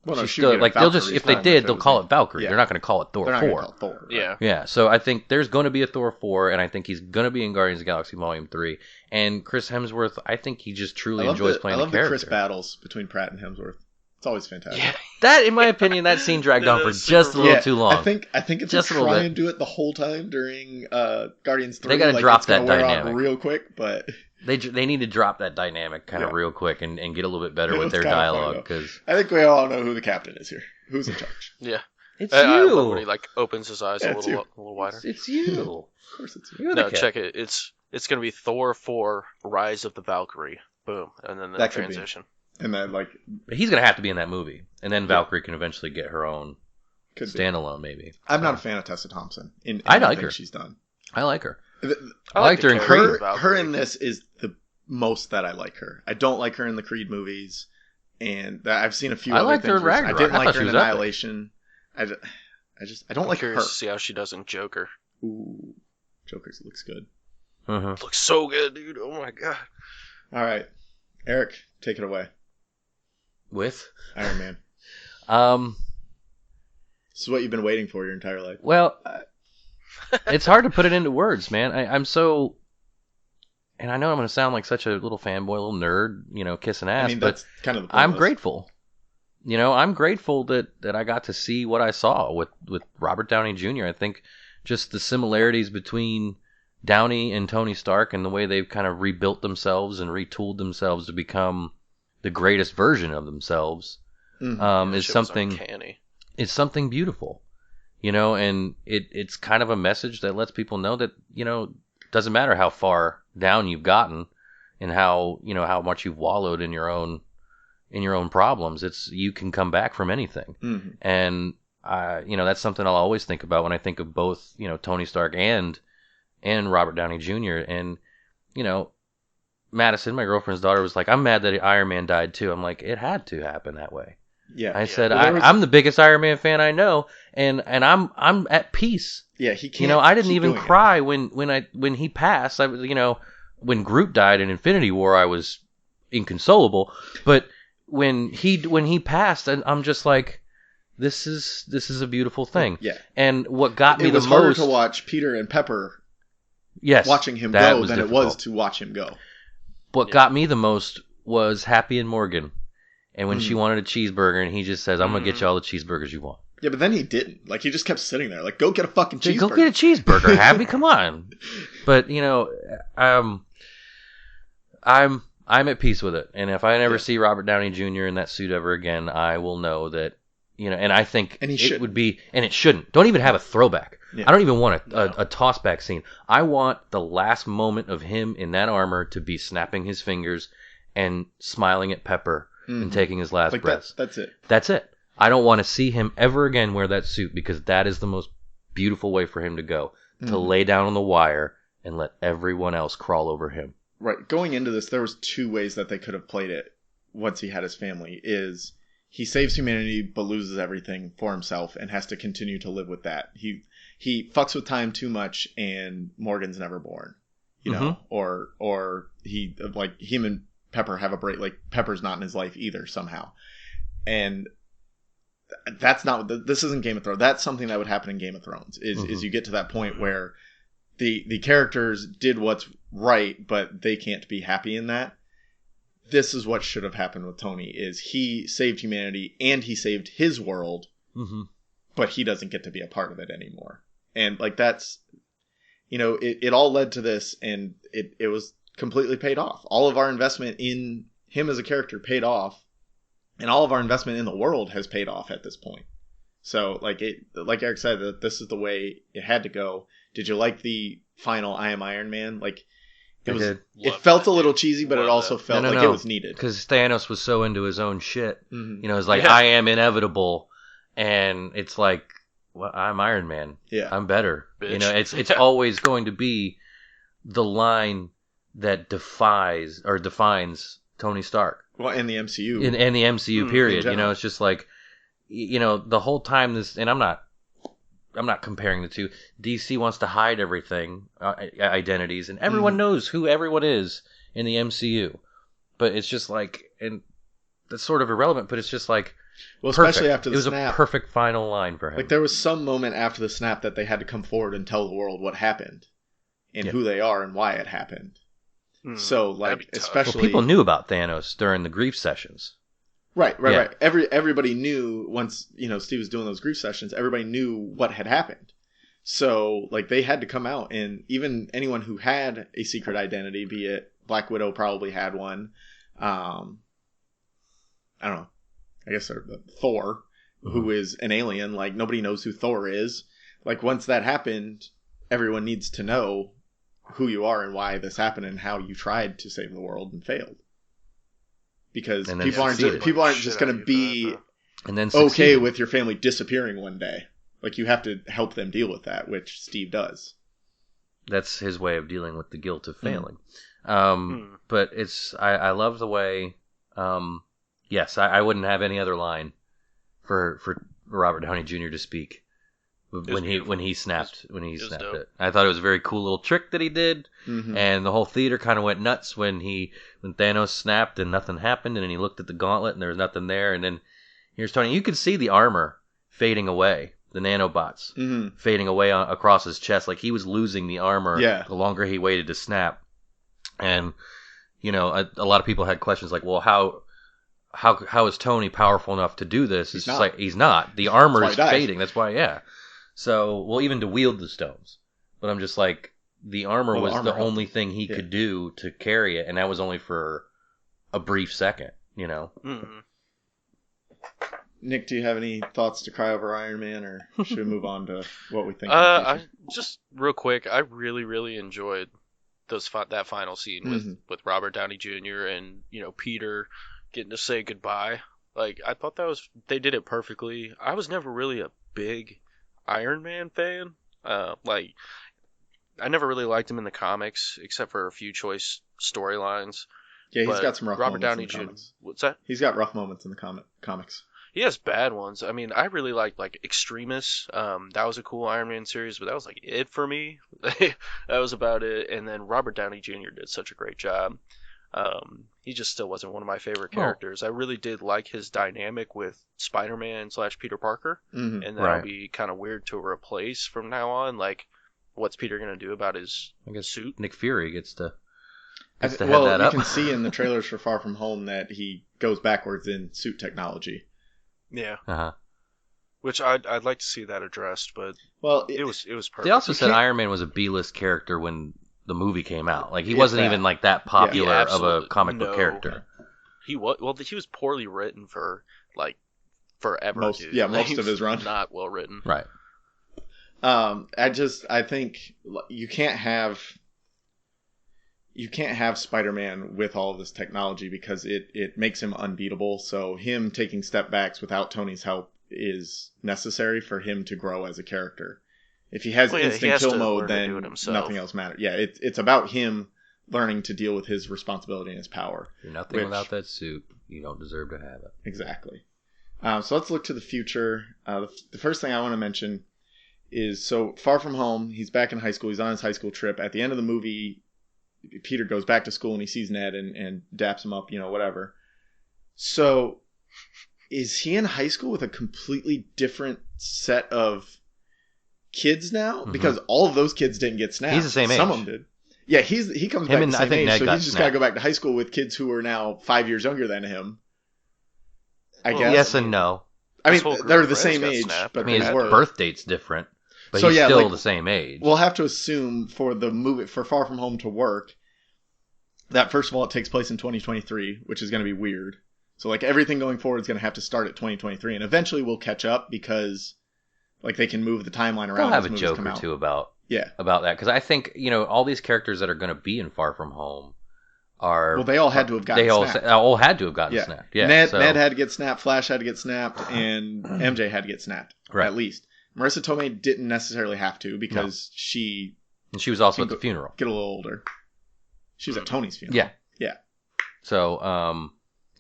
Well, no, still, like they'll just if they did, they'll call it Valkyrie. Yeah. They're not going to call it Thor 4. Call it Thor, right? Yeah. So I think there's going to be a Thor 4, and I think he's going to be in Guardians of the Galaxy Volume 3. And Chris Hemsworth, I think he just truly enjoys playing the character. I love the Chris battles between Pratt and Hemsworth. It's always fantastic. Yeah. That, in my opinion, that scene dragged on for just a little too long. I think it's just try and do it the whole time during Guardians 3. They got to drop that dynamic real quick, but. They need to drop that dynamic kind of real quick and get a little bit better with their dialogue. Because I think we all know who the captain is here. Who's in charge? Yeah. It's you. When he opens his eyes a little wider. It's you. Of course it's you. No, check it. It's going to be Thor 4, Rise of the Valkyrie. Boom. And then the transition. And then he's going to have to be in that movie. And then Valkyrie can eventually get her own standalone maybe. I'm not a fan of Tessa Thompson in I like her. She's done. I like her. I liked her in Creed. Her in this is the most that I like her. I don't like her in the Creed movies, and I've seen a few. I other liked things her in Ragnarok. I didn't like her in Annihilation. I don't like her. To see how she does in Joker. Ooh, Joker looks good. Looks so good, dude. Oh my god. All right, Eric, take it away. With Iron Man. This is what you've been waiting for your entire life. Well, it's hard to put it into words, man. I'm so, and I know I'm going to sound like such a little fanboy, little nerd, kissing ass. I mean, that's kind of the point. I'm grateful. I'm grateful that I got to see what I saw with Robert Downey Jr. I think just the similarities between Downey and Tony Stark and the way they've kind of rebuilt themselves and retooled themselves to become the greatest version of themselves is something. Uncanny. It's something beautiful. And it's kind of a message that lets people know that, doesn't matter how far down you've gotten and how much you've wallowed in your own problems. You can come back from anything. Mm-hmm. And, that's something I'll always think about when I think of both, Tony Stark and Robert Downey Jr. And, Madison, my girlfriend's daughter, was like, I'm mad that Iron Man died too. I'm like, it had to happen that way. Yeah, I said I'm the biggest Iron Man fan I know, and I'm at peace. Yeah, he can't. I didn't even cry when he passed. I was, when Groot died in Infinity War, I was inconsolable. But when he passed, I'm just like, this is a beautiful thing. Yeah. And what got me the most, it was harder to watch Peter and Pepper. Yes, watching him go than it was to watch him go. What got me the most was Happy and Morgan. And when she wanted a cheeseburger, and he just says, I'm going to get you all the cheeseburgers you want. Yeah, but then he didn't. Like, he just kept sitting there. Like, go get a fucking cheeseburger. Go get a cheeseburger, Happy. Come on. But, I'm at peace with it. And if I never see Robert Downey Jr. in that suit ever again, I will know that, and I think it would be, and it shouldn't. Don't even have a throwback. Yeah. I don't even want a toss-back scene. I want the last moment of him in that armor to be snapping his fingers and smiling at Pepper. And taking his last breath. That's it. That's it. I don't want to see him ever again wear that suit because that is the most beautiful way for him to go. To lay down on the wire and let everyone else crawl over him. Right. Going into this, there was two ways that they could have played it once he had his family. Is he saves humanity but loses everything for himself and has to continue to live with that. He fucks with time too much and Morgan's never born. Or he, like, him and Pepper have a break. Like, Pepper's not in his life either somehow, and that's not. This isn't Game of Thrones. That's something that would happen in Game of Thrones. Is you get to that point where the characters did what's right, but they can't be happy in that. this is what should have happened with Tony, is he saved humanity and he saved his world, but he doesn't get to be a part of it anymore. And like that's, it all led to this, and it was completely paid off. All of our investment in him as a character paid off, and all of our investment in the world has paid off at this point. So like Eric said, that this is the way it had to go. Did you like the final I Am Iron Man? Like it felt a little cheesy, but it also felt it was needed. Because Thanos was so into his own shit. It's like, I am inevitable, and it's like, well, I'm Iron Man. Yeah. I'm better. Bitch. It's always going to be the line that defines Tony Stark. Well, in the MCU. In the MCU period. It's just like, the whole time this, and I'm not comparing the two. DC wants to hide everything, identities, and everyone knows who everyone is in the MCU. But it's just like, and that's sort of irrelevant, but it's just like, well, especially after the snap. It was a perfect final line for him. Like, there was some moment after the snap that they had to come forward and tell the world what happened and who they are and why it happened. So, like, especially... Well, people knew about Thanos during the grief sessions. Right. Everybody knew once, Steve was doing those grief sessions, everybody knew what had happened. So, like, they had to come out, and even anyone who had a secret identity, be it Black Widow probably had one, I don't know, I guess Thor, who is an alien, like, nobody knows who Thor is. Like, once that happened, everyone needs to know who you are and why this happened and how you tried to save the world and failed. Because people aren't just going to be okay with your family disappearing one day. Like, you have to help them deal with that, which Steve does. That's his way of dealing with the guilt of failing. But I love the way, yes, I wouldn't have any other line for Robert Downey Jr. to speak when he snapped it. I thought it was a very cool little trick that he did, and the whole theater kind of went nuts when Thanos snapped and nothing happened, and then he looked at the gauntlet and there was nothing there, and then here's Tony. You could see the armor fading away, the nanobots fading away across his chest, like he was losing the armor the longer he waited to snap. And a lot of people had questions like, well, how is Tony powerful enough to do this? It's just like, he's not. The armor is fading. That's why, So, well, even to wield the stones. But I'm just like, the armor was the only thing he could do to carry it, and that was only for a brief second, Nick, do you have any thoughts to cry over Iron Man, or should we move on to what we think? Just real quick, I really, really enjoyed that final scene with Robert Downey Jr. and Peter getting to say goodbye. Like, I thought they did it perfectly. I was never really a big Iron Man fan. I never really liked him in the comics, except for a few choice storylines. Yeah, he's got some rough moments in the comics. What's that? He's got rough moments in the comics. He has bad ones. I mean, I really liked Extremis. That was a cool Iron Man series, but that was like it for me. That was about it. And then Robert Downey Jr. did such a great job. He just still wasn't one of my favorite characters. I really did like his dynamic with Spider-Man / Peter Parker, and that'll be kind of weird to replace from now on. Like, what's Peter gonna do about his suit? Nick Fury gets to head that up. You can see in the trailers for Far From Home that he goes backwards in suit technology. Yeah. Which I'd like to see that addressed, but it was perfect. They also said Iron Man was a B-list character when the movie came out. Like, he wasn't even like that popular of a comic book character. He was poorly written for like forever. Most of his run not well written. Right. I think you can't have Spider-Man with all of this technology because it makes him unbeatable. So him taking step backs without Tony's help is necessary for him to grow as a character. If he has instant kill mode, then nothing else matters. Yeah, it's about him learning to deal with his responsibility and his power. You're nothing without that suit. You don't deserve to have it. Exactly. So let's look to the future. The first thing I want to mention is, so Far From Home, he's back in high school. He's on his high school trip. At the end of the movie, Peter goes back to school and he sees Ned and daps him up, whatever. So is he in high school with a completely different set of kids now? Because all of those kids didn't get snapped. He's the same age. Some of them did. Yeah, he comes back the same age, so he's just got to go back to high school with kids who are now 5 years younger than him. I guess. Yes and no. I mean, they're the same age, but his birth date's different, but he's still the same age. We'll have to assume for Far From Home to work, that first of all, it takes place in 2023, which is going to be weird. So like everything going forward is going to have to start at 2023, and eventually we'll catch up because like they can move the timeline around. They'll have a joke or two about that, because I think all these characters that are going to be in Far From Home are they all had to have gotten snapped. They all had to have gotten snapped. Yeah, Ned had to get snapped, Flash had to get snapped, and MJ had to get snapped at least. Marissa Tomei didn't necessarily have to because she was also at the funeral. Get a little older. She was at Tony's funeral. Yeah. So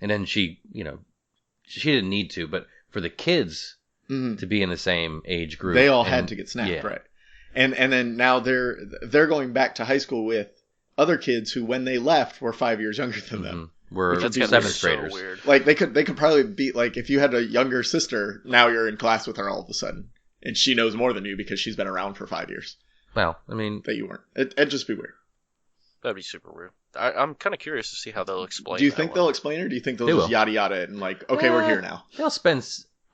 and then she didn't need to, but for the kids to be in the same age group, they all had to get snapped, right? And then now they're going back to high school with other kids who, when they left, were 5 years younger than them. Were seventh graders. So weird. Like they could probably be like, if you had a younger sister, now you're in class with her all of a sudden, and she knows more than you because she's been around for 5 years. Well, I mean, that you weren't. It'd just be weird. That'd be super weird. I'm kind of curious to see how they'll explain. Do you think they'll explain it, or do you think they'll just yada yada it and like, okay, we're here now?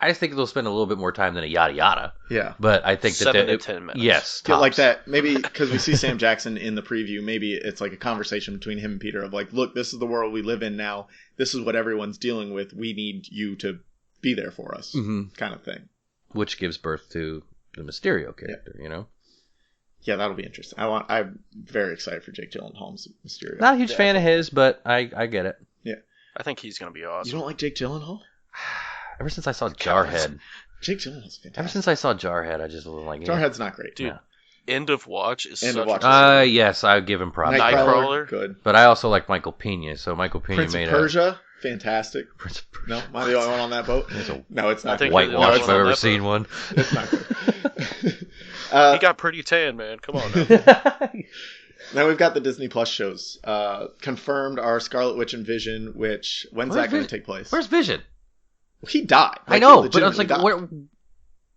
I think they'll spend a little bit more time than a yada yada. Yeah. But I think 7 to 10 minutes. Yes. Get like that. Maybe because we see Sam Jackson in the preview, maybe it's like a conversation between him and Peter of like, look, this is the world we live in now. This is what everyone's dealing with. We need you to be there for us, kind of thing. Which gives birth to the Mysterio character, Yeah, that'll be interesting. I'm very excited for Jake Gyllenhaal's Mysterio. Not a huge fan of his, but I get it. Yeah. I think he's going to be awesome. You don't like Jake Gyllenhaal? Ever since I saw Jarhead. Jake Gyllenhaal's fantastic. Ever since I saw Jarhead, I just wasn't like Jarhead's not great. Dude, End of Watch is End such of Watch a... Yes, I would give him props. Nightcrawler. Good. But I also like Michael Pena, so Michael Pena Prince made of Persia, fantastic. Prince of Persia. No, am I the only one on that boat? No, it's not. Whitewash if I've ever seen one. It's not good. He got pretty tan, man. Come on now. Now we've got the Disney Plus shows. Confirmed are Scarlet Witch and Vision, when's that going to take place? Where's Vision? Well, he died. I know, but it's like,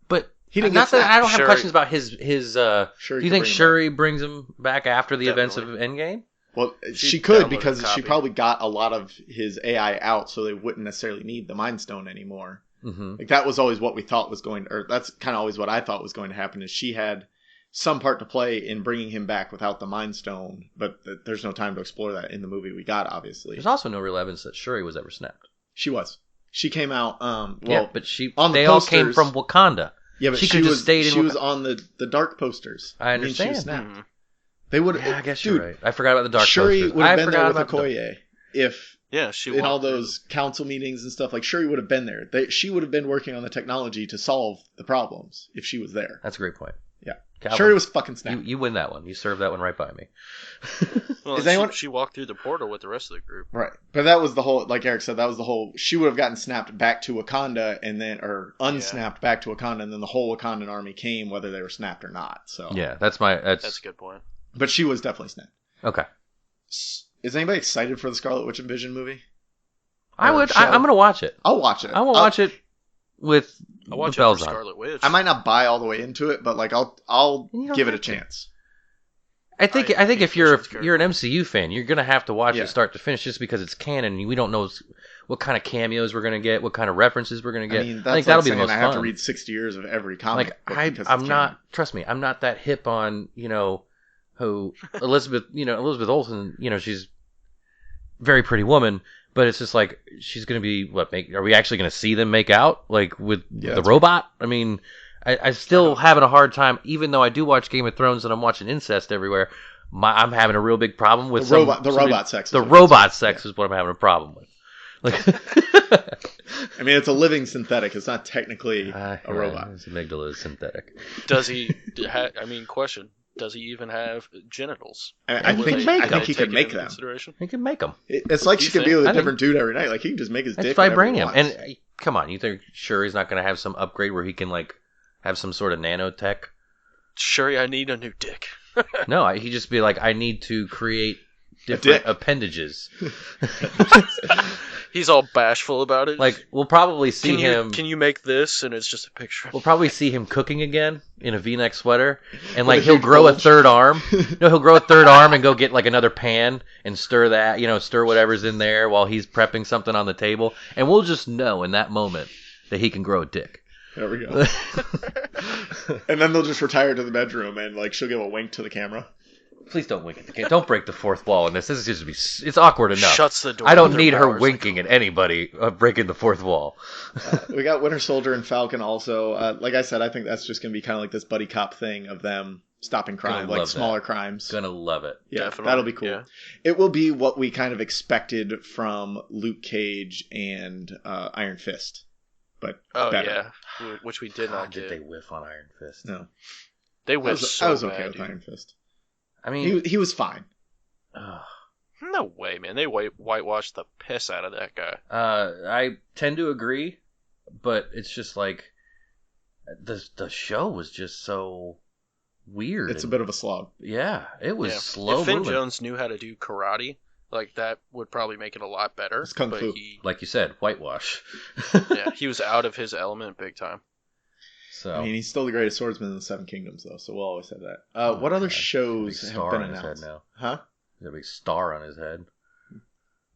but he didn't not that I don't have Shuri. questions about his do you think Shuri brings him back after the events of Endgame? Well, she could, because she probably got a lot of his AI out, so they wouldn't necessarily need the Mind Stone anymore. Mm-hmm. Like that was always what we thought was going, or that's kind of always what I thought was going to happen, is she had some part to play in bringing him back without the Mind Stone, but there's no time to explore that in the movie we got, obviously. There's also no real evidence that Shuri was ever snapped. She was. She came out, but they all came from Wakanda. Yeah, but she was on the dark posters. I understand. She was snapped. They would. Yeah, I guess you're right. I forgot about the dark posters. Shuri would have been there with Okoye if. Yeah, she in all those council meetings and stuff, like Shuri would have been there. She would have been working on the technology to solve the problems if she was there. That's a great point. Yeah, Kalvin, Shuri was fucking snapped. You win that one. You served that one right by me. Well, she walked through the portal with the rest of the group. Right, but that was the whole. Like Eric said, that was the whole. She would have gotten snapped back to Wakanda, and then unsnapped back to Wakanda, and then the whole Wakandan army came, whether they were snapped or not. So yeah, that's a good point. But she was definitely snapped. Okay. Is anybody excited for the Scarlet Witch and Vision movie? I would. I'm gonna watch it. I'll watch it. I will watch it with I'll watch the bells it for on. Scarlet Witch. I might not buy all the way into it, but like I'll give it a chance. I think if you're an MCU fan, you're gonna have to watch it start to finish, just because it's canon and we don't know what kind of cameos we're gonna get, what kind of references we're gonna get. I mean, I think that'll be the most fun. fun. I have to read 60 years of every comic. Like I'm not. Trust me, I'm not that hip on who Elizabeth Olsen. She's a very pretty woman. But it's just like, she's going to be, are we actually going to see them make out? Like, with the robot? I mean, I still having a hard time, even though I do watch Game of Thrones and I'm watching incest everywhere, I'm having a real big problem with the robot sex. The robot sex is what I'm having a problem with. Like, I mean, it's a living synthetic. It's not technically a robot. His amygdala is synthetic. Does he, question. Does he even have genitals? I think he could make them. He can make them. It's like she could be with a different dude every night. Like, he can just make his dick. It's vibranium. And come on, you think Shuri's not going to have some upgrade where he can have some sort of nanotech? Shuri, I need a new dick. No, he'd just be like, I need to create different appendages. He's all bashful about it. Like, we'll probably see him... Can you make this? And it's just a picture. We'll probably see him cooking again in a V-neck sweater. And, like, he'll grow a third arm. No, he'll grow a third arm and go get, like, another pan and stir that, stir whatever's in there while he's prepping something on the table. And we'll just know in that moment that he can grow a dick. There we go. And then they'll just retire to the bedroom and, like, she'll give a wink to the camera. Please don't wink at the camera. Don't break the fourth wall in this. This is just it's awkward enough. Shuts the door. I don't need her winking at anybody breaking the fourth wall. We got Winter Soldier and Falcon also. Like I said, I think that's just going to be kind of like this buddy cop thing of them stopping crime, like smaller crimes. Gonna love it. Yeah, definitely. That'll be cool. Yeah. It will be what we kind of expected from Luke Cage and Iron Fist. But better. Yeah, which we did not Did get. they whiff on Iron Fist? No. They whiffed I was okay bad, with dude. Iron Fist. I mean... He was fine. No way, man. They whitewashed the piss out of that guy. I tend to agree, but it's just like... The show was just so weird. It's a bit of a slog. Yeah, it was slow If Finn moving. Jones knew how to do karate, like, that would probably make it a lot better. It's kung fu. Like you said, whitewash. Yeah, he was out of his element big time. So I mean, he's still the greatest swordsman in the Seven Kingdoms, though, so we'll always have that. What other shows have been announced? Now. Huh? There's a big star on his head.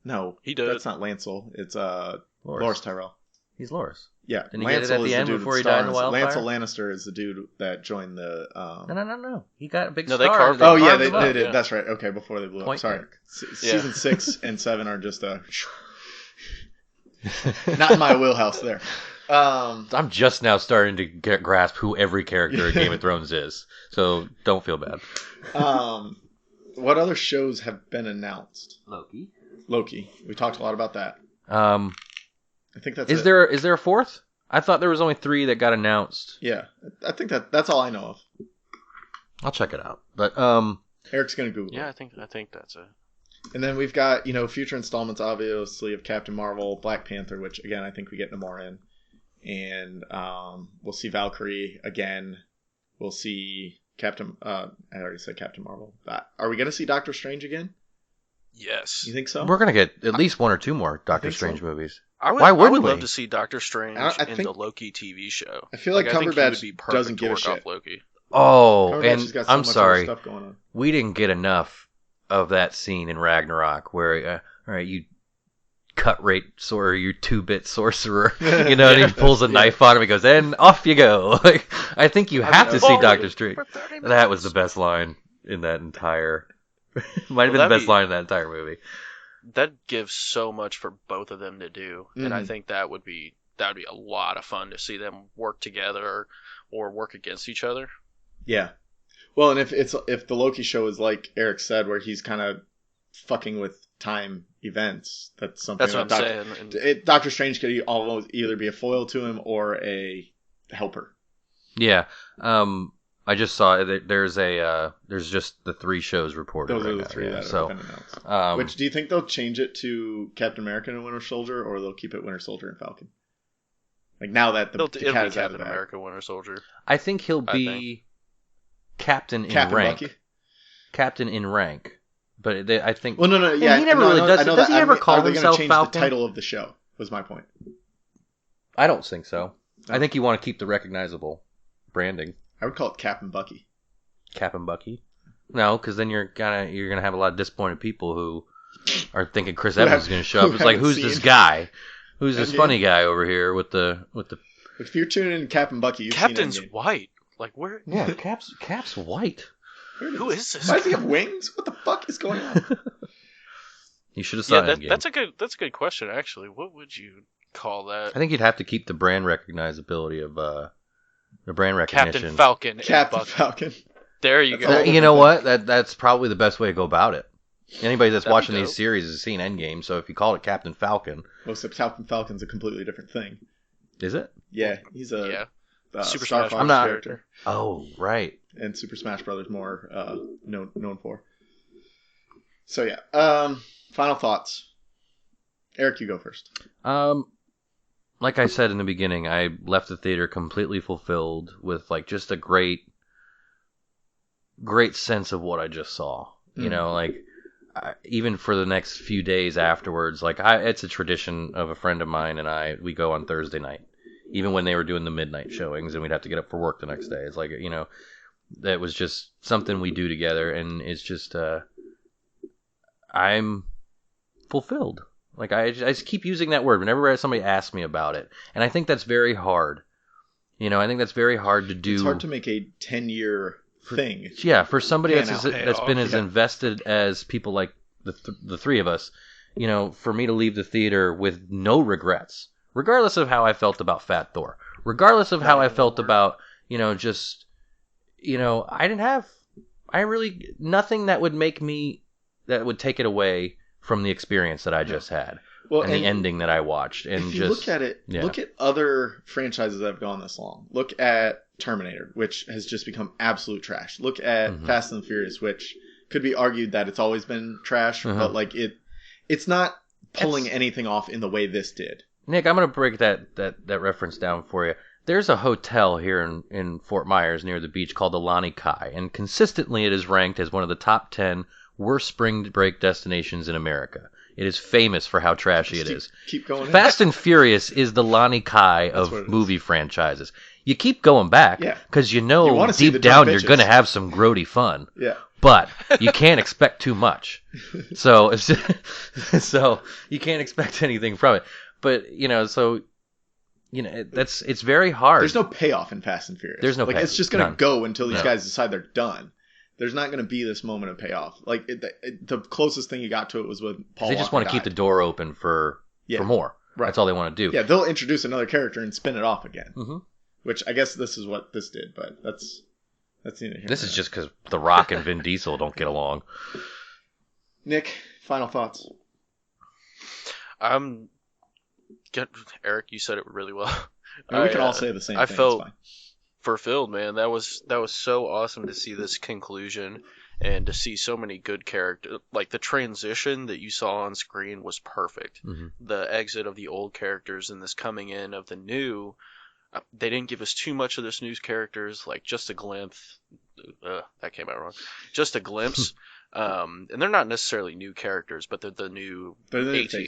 No, he does. That's not Lancel. It's Loras Tyrell. He's Loras. Yeah, Didn't he get it at the end before he died in the wildfire? Lancel Lannister is the dude that joined the... No. He got a big star. They carved Oh, yeah, him they did. Yeah. That's right. Okay, before they blew Point up. Sorry. blank. Season 6 and 7 are just not in my wheelhouse there. I'm just now starting to grasp who every character in Game of Thrones is, so don't feel bad. What other shows have been announced? Loki. We talked a lot about that. I think that's Is there a fourth? I thought there was only 3 that got announced. Yeah, I think that's all I know of. I'll check it out. But Eric's gonna Google. Yeah, it. I think that's it. And then we've got future installments, obviously, of Captain Marvel, Black Panther, which again I think we get more in, and we'll see Valkyrie again. We'll see Captain. I already said Captain Marvel. Are we gonna see Doctor Strange again? Yes. You think so? we're gonna get at least 1 or 2 more Doctor Strange movies. Why wouldn't I would we? love to see Doctor Strange in the Loki TV show. I feel like I think he Cumberbatch would be perfect doesn't give a to work shit. off Loki. Oh, Cumberbatch and has got so I'm much other sorry, stuff going on. we didn't get enough of that scene in Ragnarok where, all right, you cut rate or you 2-bit sorcerer, and he pulls a knife on him and goes, and off you go. Like, I think you have to see Doctor Strange. That was the best line in that entire. Might have been the best line in that entire movie. That gives so much for both of them to do, and I Mhm. think that would be a lot of fun to see them work together or work against each other. Yeah. Well, and if the Loki show is like Eric said, where he's kind of fucking with time events, that's something. That's what I'm saying. Doctor Strange could almost either be a foil to him or a helper. Yeah. I just saw that there's just the 3 shows reported. Those right are the now, 3 yeah. that So, have been announced. Which do you think they'll change it to Captain America and Winter Soldier, or they'll keep it Winter Soldier and Falcon? Like now that the It'll cat be is out of Captain the bag. America, Winter Soldier. I think he'll be captain in rank. Bucky? Captain in rank. But I think. Well, no, yeah. he never really does. Does he ever call himself change Falcon? the title of the show? Was my point. I don't think so. I think you want to keep the recognizable branding. I would call it Captain Bucky. Captain Bucky. No, because then you're gonna have a lot of disappointed people who are thinking Chris Evans is gonna show up. It's like, who's this guy? Who's this funny guy over here with the? If you're tuning in Captain Bucky, you've Captain's seen Endgame. white. Like where? Yeah, Cap's white. Who is this? Why does he have wings? What the fuck is going on? You should have saw Endgame. That's a good question actually. What would you call that? I think you'd have to keep the brand recognizability of the brand recognition. Captain Falcon. and Captain Bucky. Falcon. There you go. You know what? That's probably the best way to go about it. Anybody that's That'd be watching dope. these series has seen Endgame, so if you call it Captain Falcon, Well, except Captain Falcon's a completely different thing. is it? Yeah, he's a Super Star Smash Fox I'm not- character, Oh, right. and Super Smash Brothers more known for. So yeah, final thoughts. Eric, you go first. Like I said in the beginning, I left the theater completely fulfilled with like just a great sense of what I just saw. You know, like even for the next few days afterwards, like it's a tradition of a friend of mine and we go on Thursday night, even when they were doing the midnight showings and we'd have to get up for work the next day. It's like, that was just something we do together, and it's just, I'm fulfilled. Like, I just keep using that word whenever somebody asks me about it. And I think that's very hard. I think that's very hard to do. It's hard to make a 10-year thing. Yeah, for somebody that's been as invested as people like the three of us, for me to leave the theater with no regrets, regardless of how I felt about Fat Thor, regardless of how I felt about, nothing that would take it away from the experience that I just had. Well, and the ending that I watched. And if you look at it, look at other franchises that have gone this long. Look at Terminator, which has just become absolute trash. Look at Fast and Furious, which could be argued that it's always been trash, but like it's not pulling anything off in the way this did. Nick, I'm going to break that reference down for you. There's a hotel here in Fort Myers near the beach called the Lani Kai, and consistently it is ranked as one of the top 10 worst spring break destinations in America. It is famous for how trashy it is. Keep going. Fast and Furious is the Lani Kai of movie franchises. You keep going back because deep down you're going to have some grody fun. Yeah. But you can't expect too much. So you can't expect anything from it. But it's very hard. There's no payoff in Fast and Furious. There's no payoff. It's just going to go until these guys decide they're done. There's not going to be this moment of payoff. Like the closest thing you got to it was with Paul. They just want to keep the door open for more. Right. That's all they want to do. Yeah, they'll introduce another character and spin it off again. Mm-hmm. Which I guess this is what this did, but that's neither here. This is just because The Rock and Vin Diesel don't get along. Nick, final thoughts. Eric, you said it really well. We can all say the same thing. I felt fulfilled, man. That was so awesome to see this conclusion and to see so many good characters. Like the transition that you saw on screen was perfect. Mm-hmm. The exit of the old characters and this coming in of the new. They didn't give us too much of this new characters, like just a glimpse. That came out wrong. Just a glimpse. And they're not necessarily new characters, but they're the new A-team.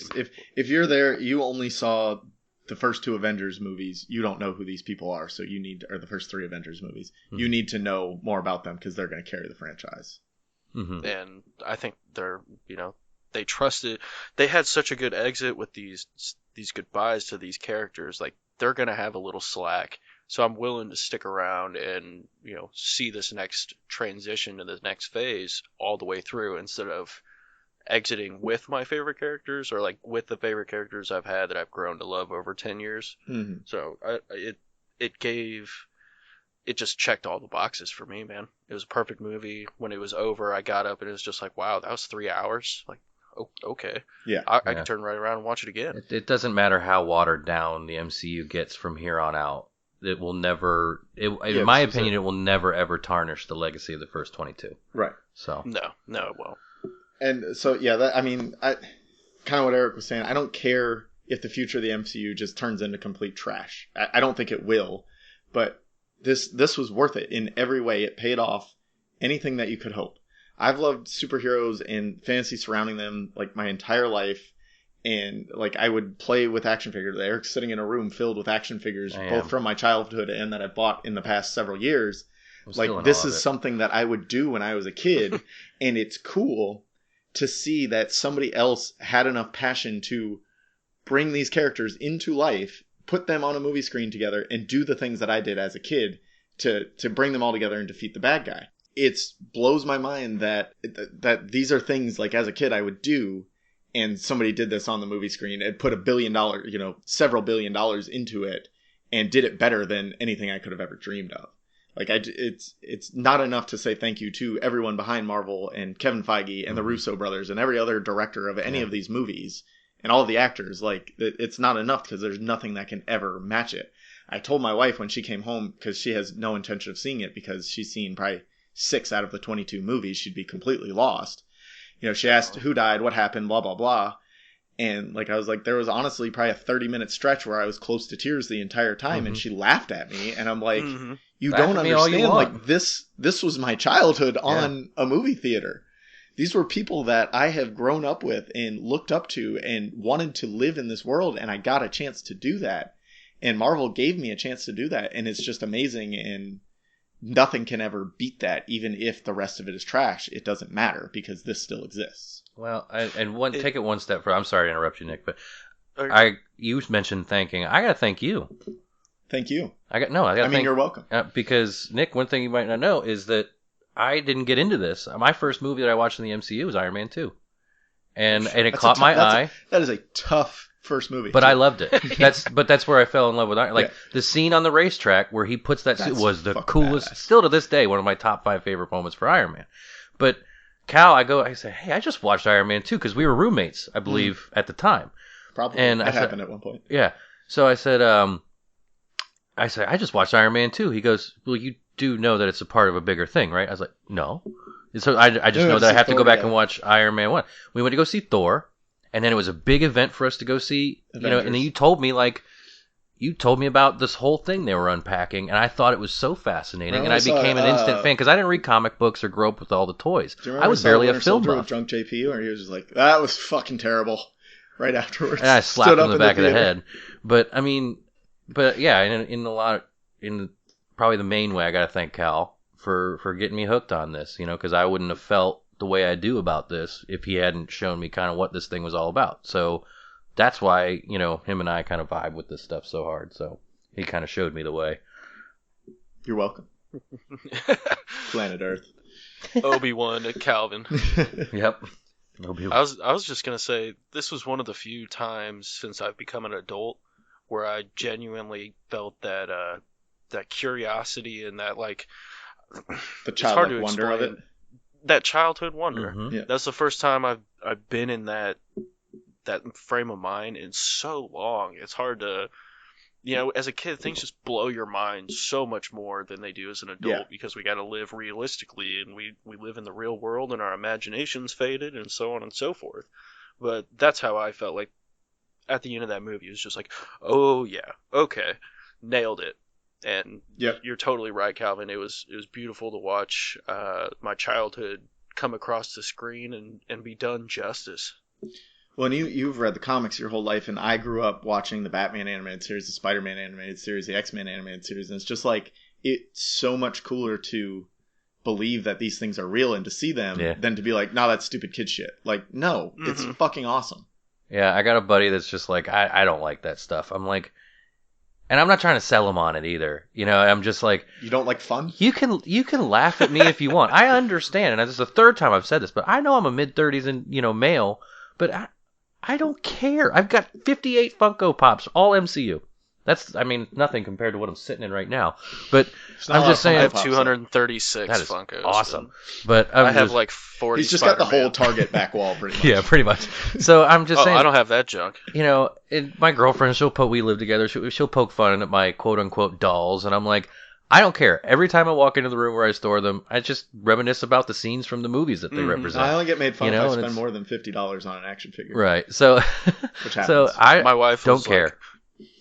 If you're there, you only saw the first two Avengers movies. You don't know who these people are, so or the first three Avengers movies. Mm-hmm. You need to know more about them because they're going to carry the franchise. Mm-hmm. And I think they're, they trusted. They had such a good exit with these goodbyes to these characters. Like they're going to have a little slack. So I'm willing to stick around and, see this next transition to this next phase all the way through instead of exiting with my favorite characters or like with the favorite characters I've had that I've grown to love over 10 years. Mm-hmm. So it just checked all the boxes for me, man. It was a perfect movie. When it was over, I got up and it was just like, wow, that was 3 hours. Like, oh, okay. Yeah. I can turn right around and watch it again. It doesn't matter how watered down the MCU gets from here on out. It will never, in my opinion, it will never ever tarnish the legacy of the first 22. Right. So No, it won't. And so, yeah, kind of what Eric was saying, I don't care if the future of the MCU just turns into complete trash. I don't think it will, but this was worth it in every way. It paid off anything that you could hope. I've loved superheroes and fantasy surrounding them like my entire life. And like I would play with action figures. Eric's sitting in a room filled with action figures, both from my childhood and that I bought in the past several years. Like this is something that I would do when I was a kid, and it's cool to see that somebody else had enough passion to bring these characters into life, put them on a movie screen together, and do the things that I did as a kid to bring them all together and defeat the bad guy. It blows my mind that these are things like as a kid I would do. And somebody did this on the movie screen and put $1 billion, several $1 billion into it and did it better than anything I could have ever dreamed of. Like it's not enough to say thank you to everyone behind Marvel and Kevin Feige and the Russo brothers and every other director of any of these movies and all of the actors. Like it's not enough because there's nothing that can ever match it. I told my wife when she came home, because she has no intention of seeing it because she's seen probably 6 out of the 22 movies, she'd be completely lost. She asked who died, what happened, blah, blah, blah. And I was like, there was honestly probably a 30-minute stretch where I was close to tears the entire time. Mm-hmm. And she laughed at me. And I'm like, you don't understand. Like this was my childhood on a movie theater. These were people that I have grown up with and looked up to and wanted to live in this world, and I got a chance to do that. And Marvel gave me a chance to do that, and it's just amazing, and nothing can ever beat that. Even if the rest of it is trash, it doesn't matter because this still exists. Well, take it one step further. I'm sorry to interrupt you, Nick, but Okay. you mentioned thanking. I got to thank you. Thank you. You're welcome. Because, Nick, one thing you might not know is that I didn't get into this. My first movie that I watched in the MCU was Iron Man 2. And it caught my eye. That is a tough first movie. But I loved it. That's where I fell in love with Iron Man. Like, the scene on the racetrack where he puts that suit was the coolest. Badass. Still to this day, one of my top 5 favorite moments for Iron Man. But Cal, I say, hey, I just watched Iron Man 2 because we were roommates, I believe, at the time. Probably. And that happened at one point. Yeah. So I said, I just watched Iron Man 2. He goes, well, you do know that it's a part of a bigger thing, right? I was like, no. And so I just know that I have to go back and watch Iron Man 1. We went to go see Thor, and then it was a big event for us to go see, Avengers. And then you told me about this whole thing they were unpacking, and I thought it was so fascinating, and I became an instant fan, because I didn't read comic books or grow up with all the toys. I was barely a film buff. Drunk JP, where he was just like, that was fucking terrible, right afterwards. And I slapped him in the back of the head. But yeah, in probably the main way, I got to thank Cal for getting me hooked on this, because I wouldn't have felt the way I do about this if he hadn't shown me kind of what this thing was all about. So that's why, him and I kind of vibe with this stuff so hard. So he kind of showed me the way. You're welcome. Planet Earth. Obi-Wan at Kalvin. Yep. I was just going to say, this was one of the few times since I've become an adult where I genuinely felt that curiosity and that, like, the childlike wonder of it. That childhood wonder. Mm-hmm. Yeah. That's the first time I've been in that frame of mind in so long. It's hard to, as a kid, things just blow your mind so much more than they do as an adult, because we got to live realistically, and we live in the real world, and our imagination's faded, and so on and so forth. But that's how I felt like at the end of that movie. It was just like, oh yeah, okay, nailed it. And you're totally right, Kalvin. It was beautiful to watch my childhood come across the screen and be done justice. Well, and you've read the comics your whole life, and I grew up watching the Batman animated series, the Spider-Man animated series, the X-Men animated series, and it's just like, it's so much cooler to believe that these things are real and to see them than to be like, no, that's stupid kid shit. Like, no, it's fucking awesome. Yeah, I got a buddy that's just like, I don't like that stuff. I'm like, and I'm not trying to sell him on it either. I'm just like... You don't like fun? You can laugh at me if you want. I understand, and this is the third time I've said this, but I know I'm a mid-30s and, male, but I don't care. I've got 58 Funko Pops, all MCU. That's, nothing compared to what I'm sitting in right now. But I'm just saying... I have 236 that is Funkos. Awesome. But I have like 40 He's just Spider-Man. got the whole Target back wall, pretty much. Yeah, pretty much. So I'm just saying... I don't have that junk. My girlfriend, we live together, she'll poke fun at my quote-unquote dolls, and I'm like, I don't care. Every time I walk into the room where I store them, I just reminisce about the scenes from the movies that they represent. I only get made fun if I spend more than $50 on an action figure. Right. So, which happens. So my wife don't care. Like,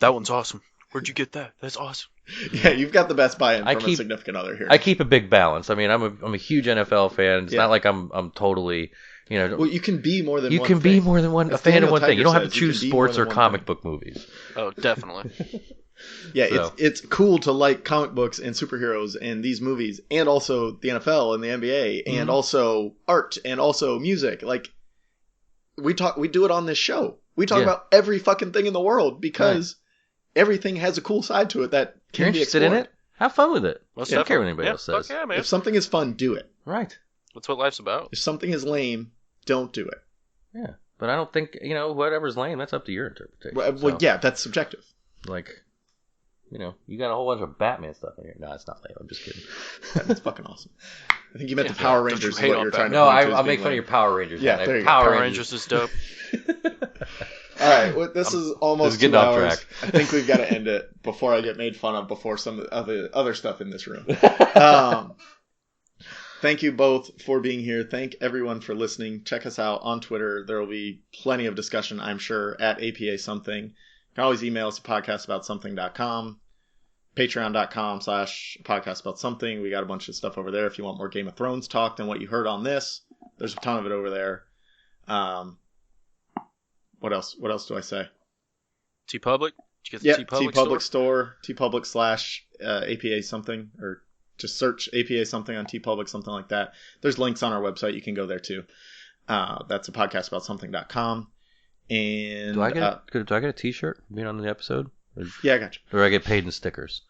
that one's awesome. Where'd you get that? That's awesome. Yeah, you've got the best buy-in from a significant other here. I keep a big balance. I'm a huge NFL fan. It's not like I'm totally, Well, you can be more than one. You can be more than one. A fan of one thing. You don't have to choose sports or comic book movies. Oh, definitely. Yeah, it's cool to like comic books and superheroes and these movies, and also the NFL and the NBA, and also art and also music. Like, we do it on this show. We talk about every fucking thing in the world because everything has a cool side to it that can be explored. You're interested in it? Have fun with it. Most don't care what anybody else says. Yeah, man. If something is fun, do it. Right. That's what life's about. If something is lame, don't do it. Yeah, but I don't think whatever's lame. That's up to your interpretation. Well, yeah, that's subjective. Like, you got a whole bunch of Batman stuff in here. No, it's not lame. I'm just kidding. That's fucking awesome. I think you meant the Power Rangers. Is what you're trying to No, I'll make fun of your Power Rangers. Yeah, there you go. Power Rangers is dope. All right, well, this is almost 2 off hours. Track. I think we've got to end it before I get made fun of before some of the other stuff in this room. Thank you both for being here. Thank everyone for listening. Check us out on Twitter. There will be plenty of discussion, I'm sure, at APA Something. You can always email us at podcastaboutsomething.com, patreon.com/podcastaboutsomething. We got a bunch of stuff over there if you want more Game of Thrones talk than what you heard on this. There's a ton of it over there. What else? What else do I say? TeePublic? Did you get the TeePublic store? TeePublic/APA something, or just search APA something on TeePublic, something like that. There's links on our website. You can go there too. That's a podcastaboutsomething.com. And do I get a T-shirt being on the episode? Yeah, I got you. Or I get paid in stickers.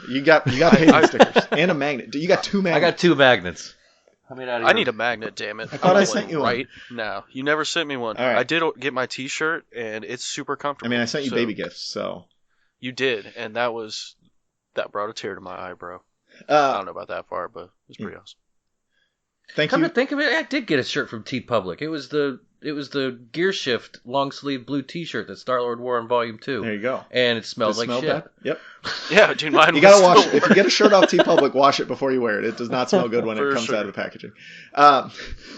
You got paid in stickers and a magnet. You got 2 magnets. I got 2 magnets. I need a magnet, damn it. I thought I sent you one. Right now. You never sent me one. Right. I did get my T-shirt, and it's super comfortable. I mean, I sent you baby gifts, so. You did, and that brought a tear to my eye, bro. I don't know about that far, but it was pretty awesome. Thank Come you. to think of it, I did get a shirt from TeePublic. It was the Gear Shift long sleeve blue T-shirt that Star-Lord wore in Volume 2. There you go. And it smelled like shit. Bad? Yep. Yeah, dude, mine. You gotta wash it. If you get a shirt off TeePublic, wash it before you wear it. It does not smell good when it comes out of the packaging.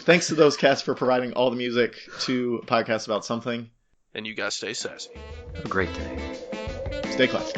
Thanks to those cats for providing all the music to Podcast About Something. And you guys stay sassy. Have a great day. Stay classy.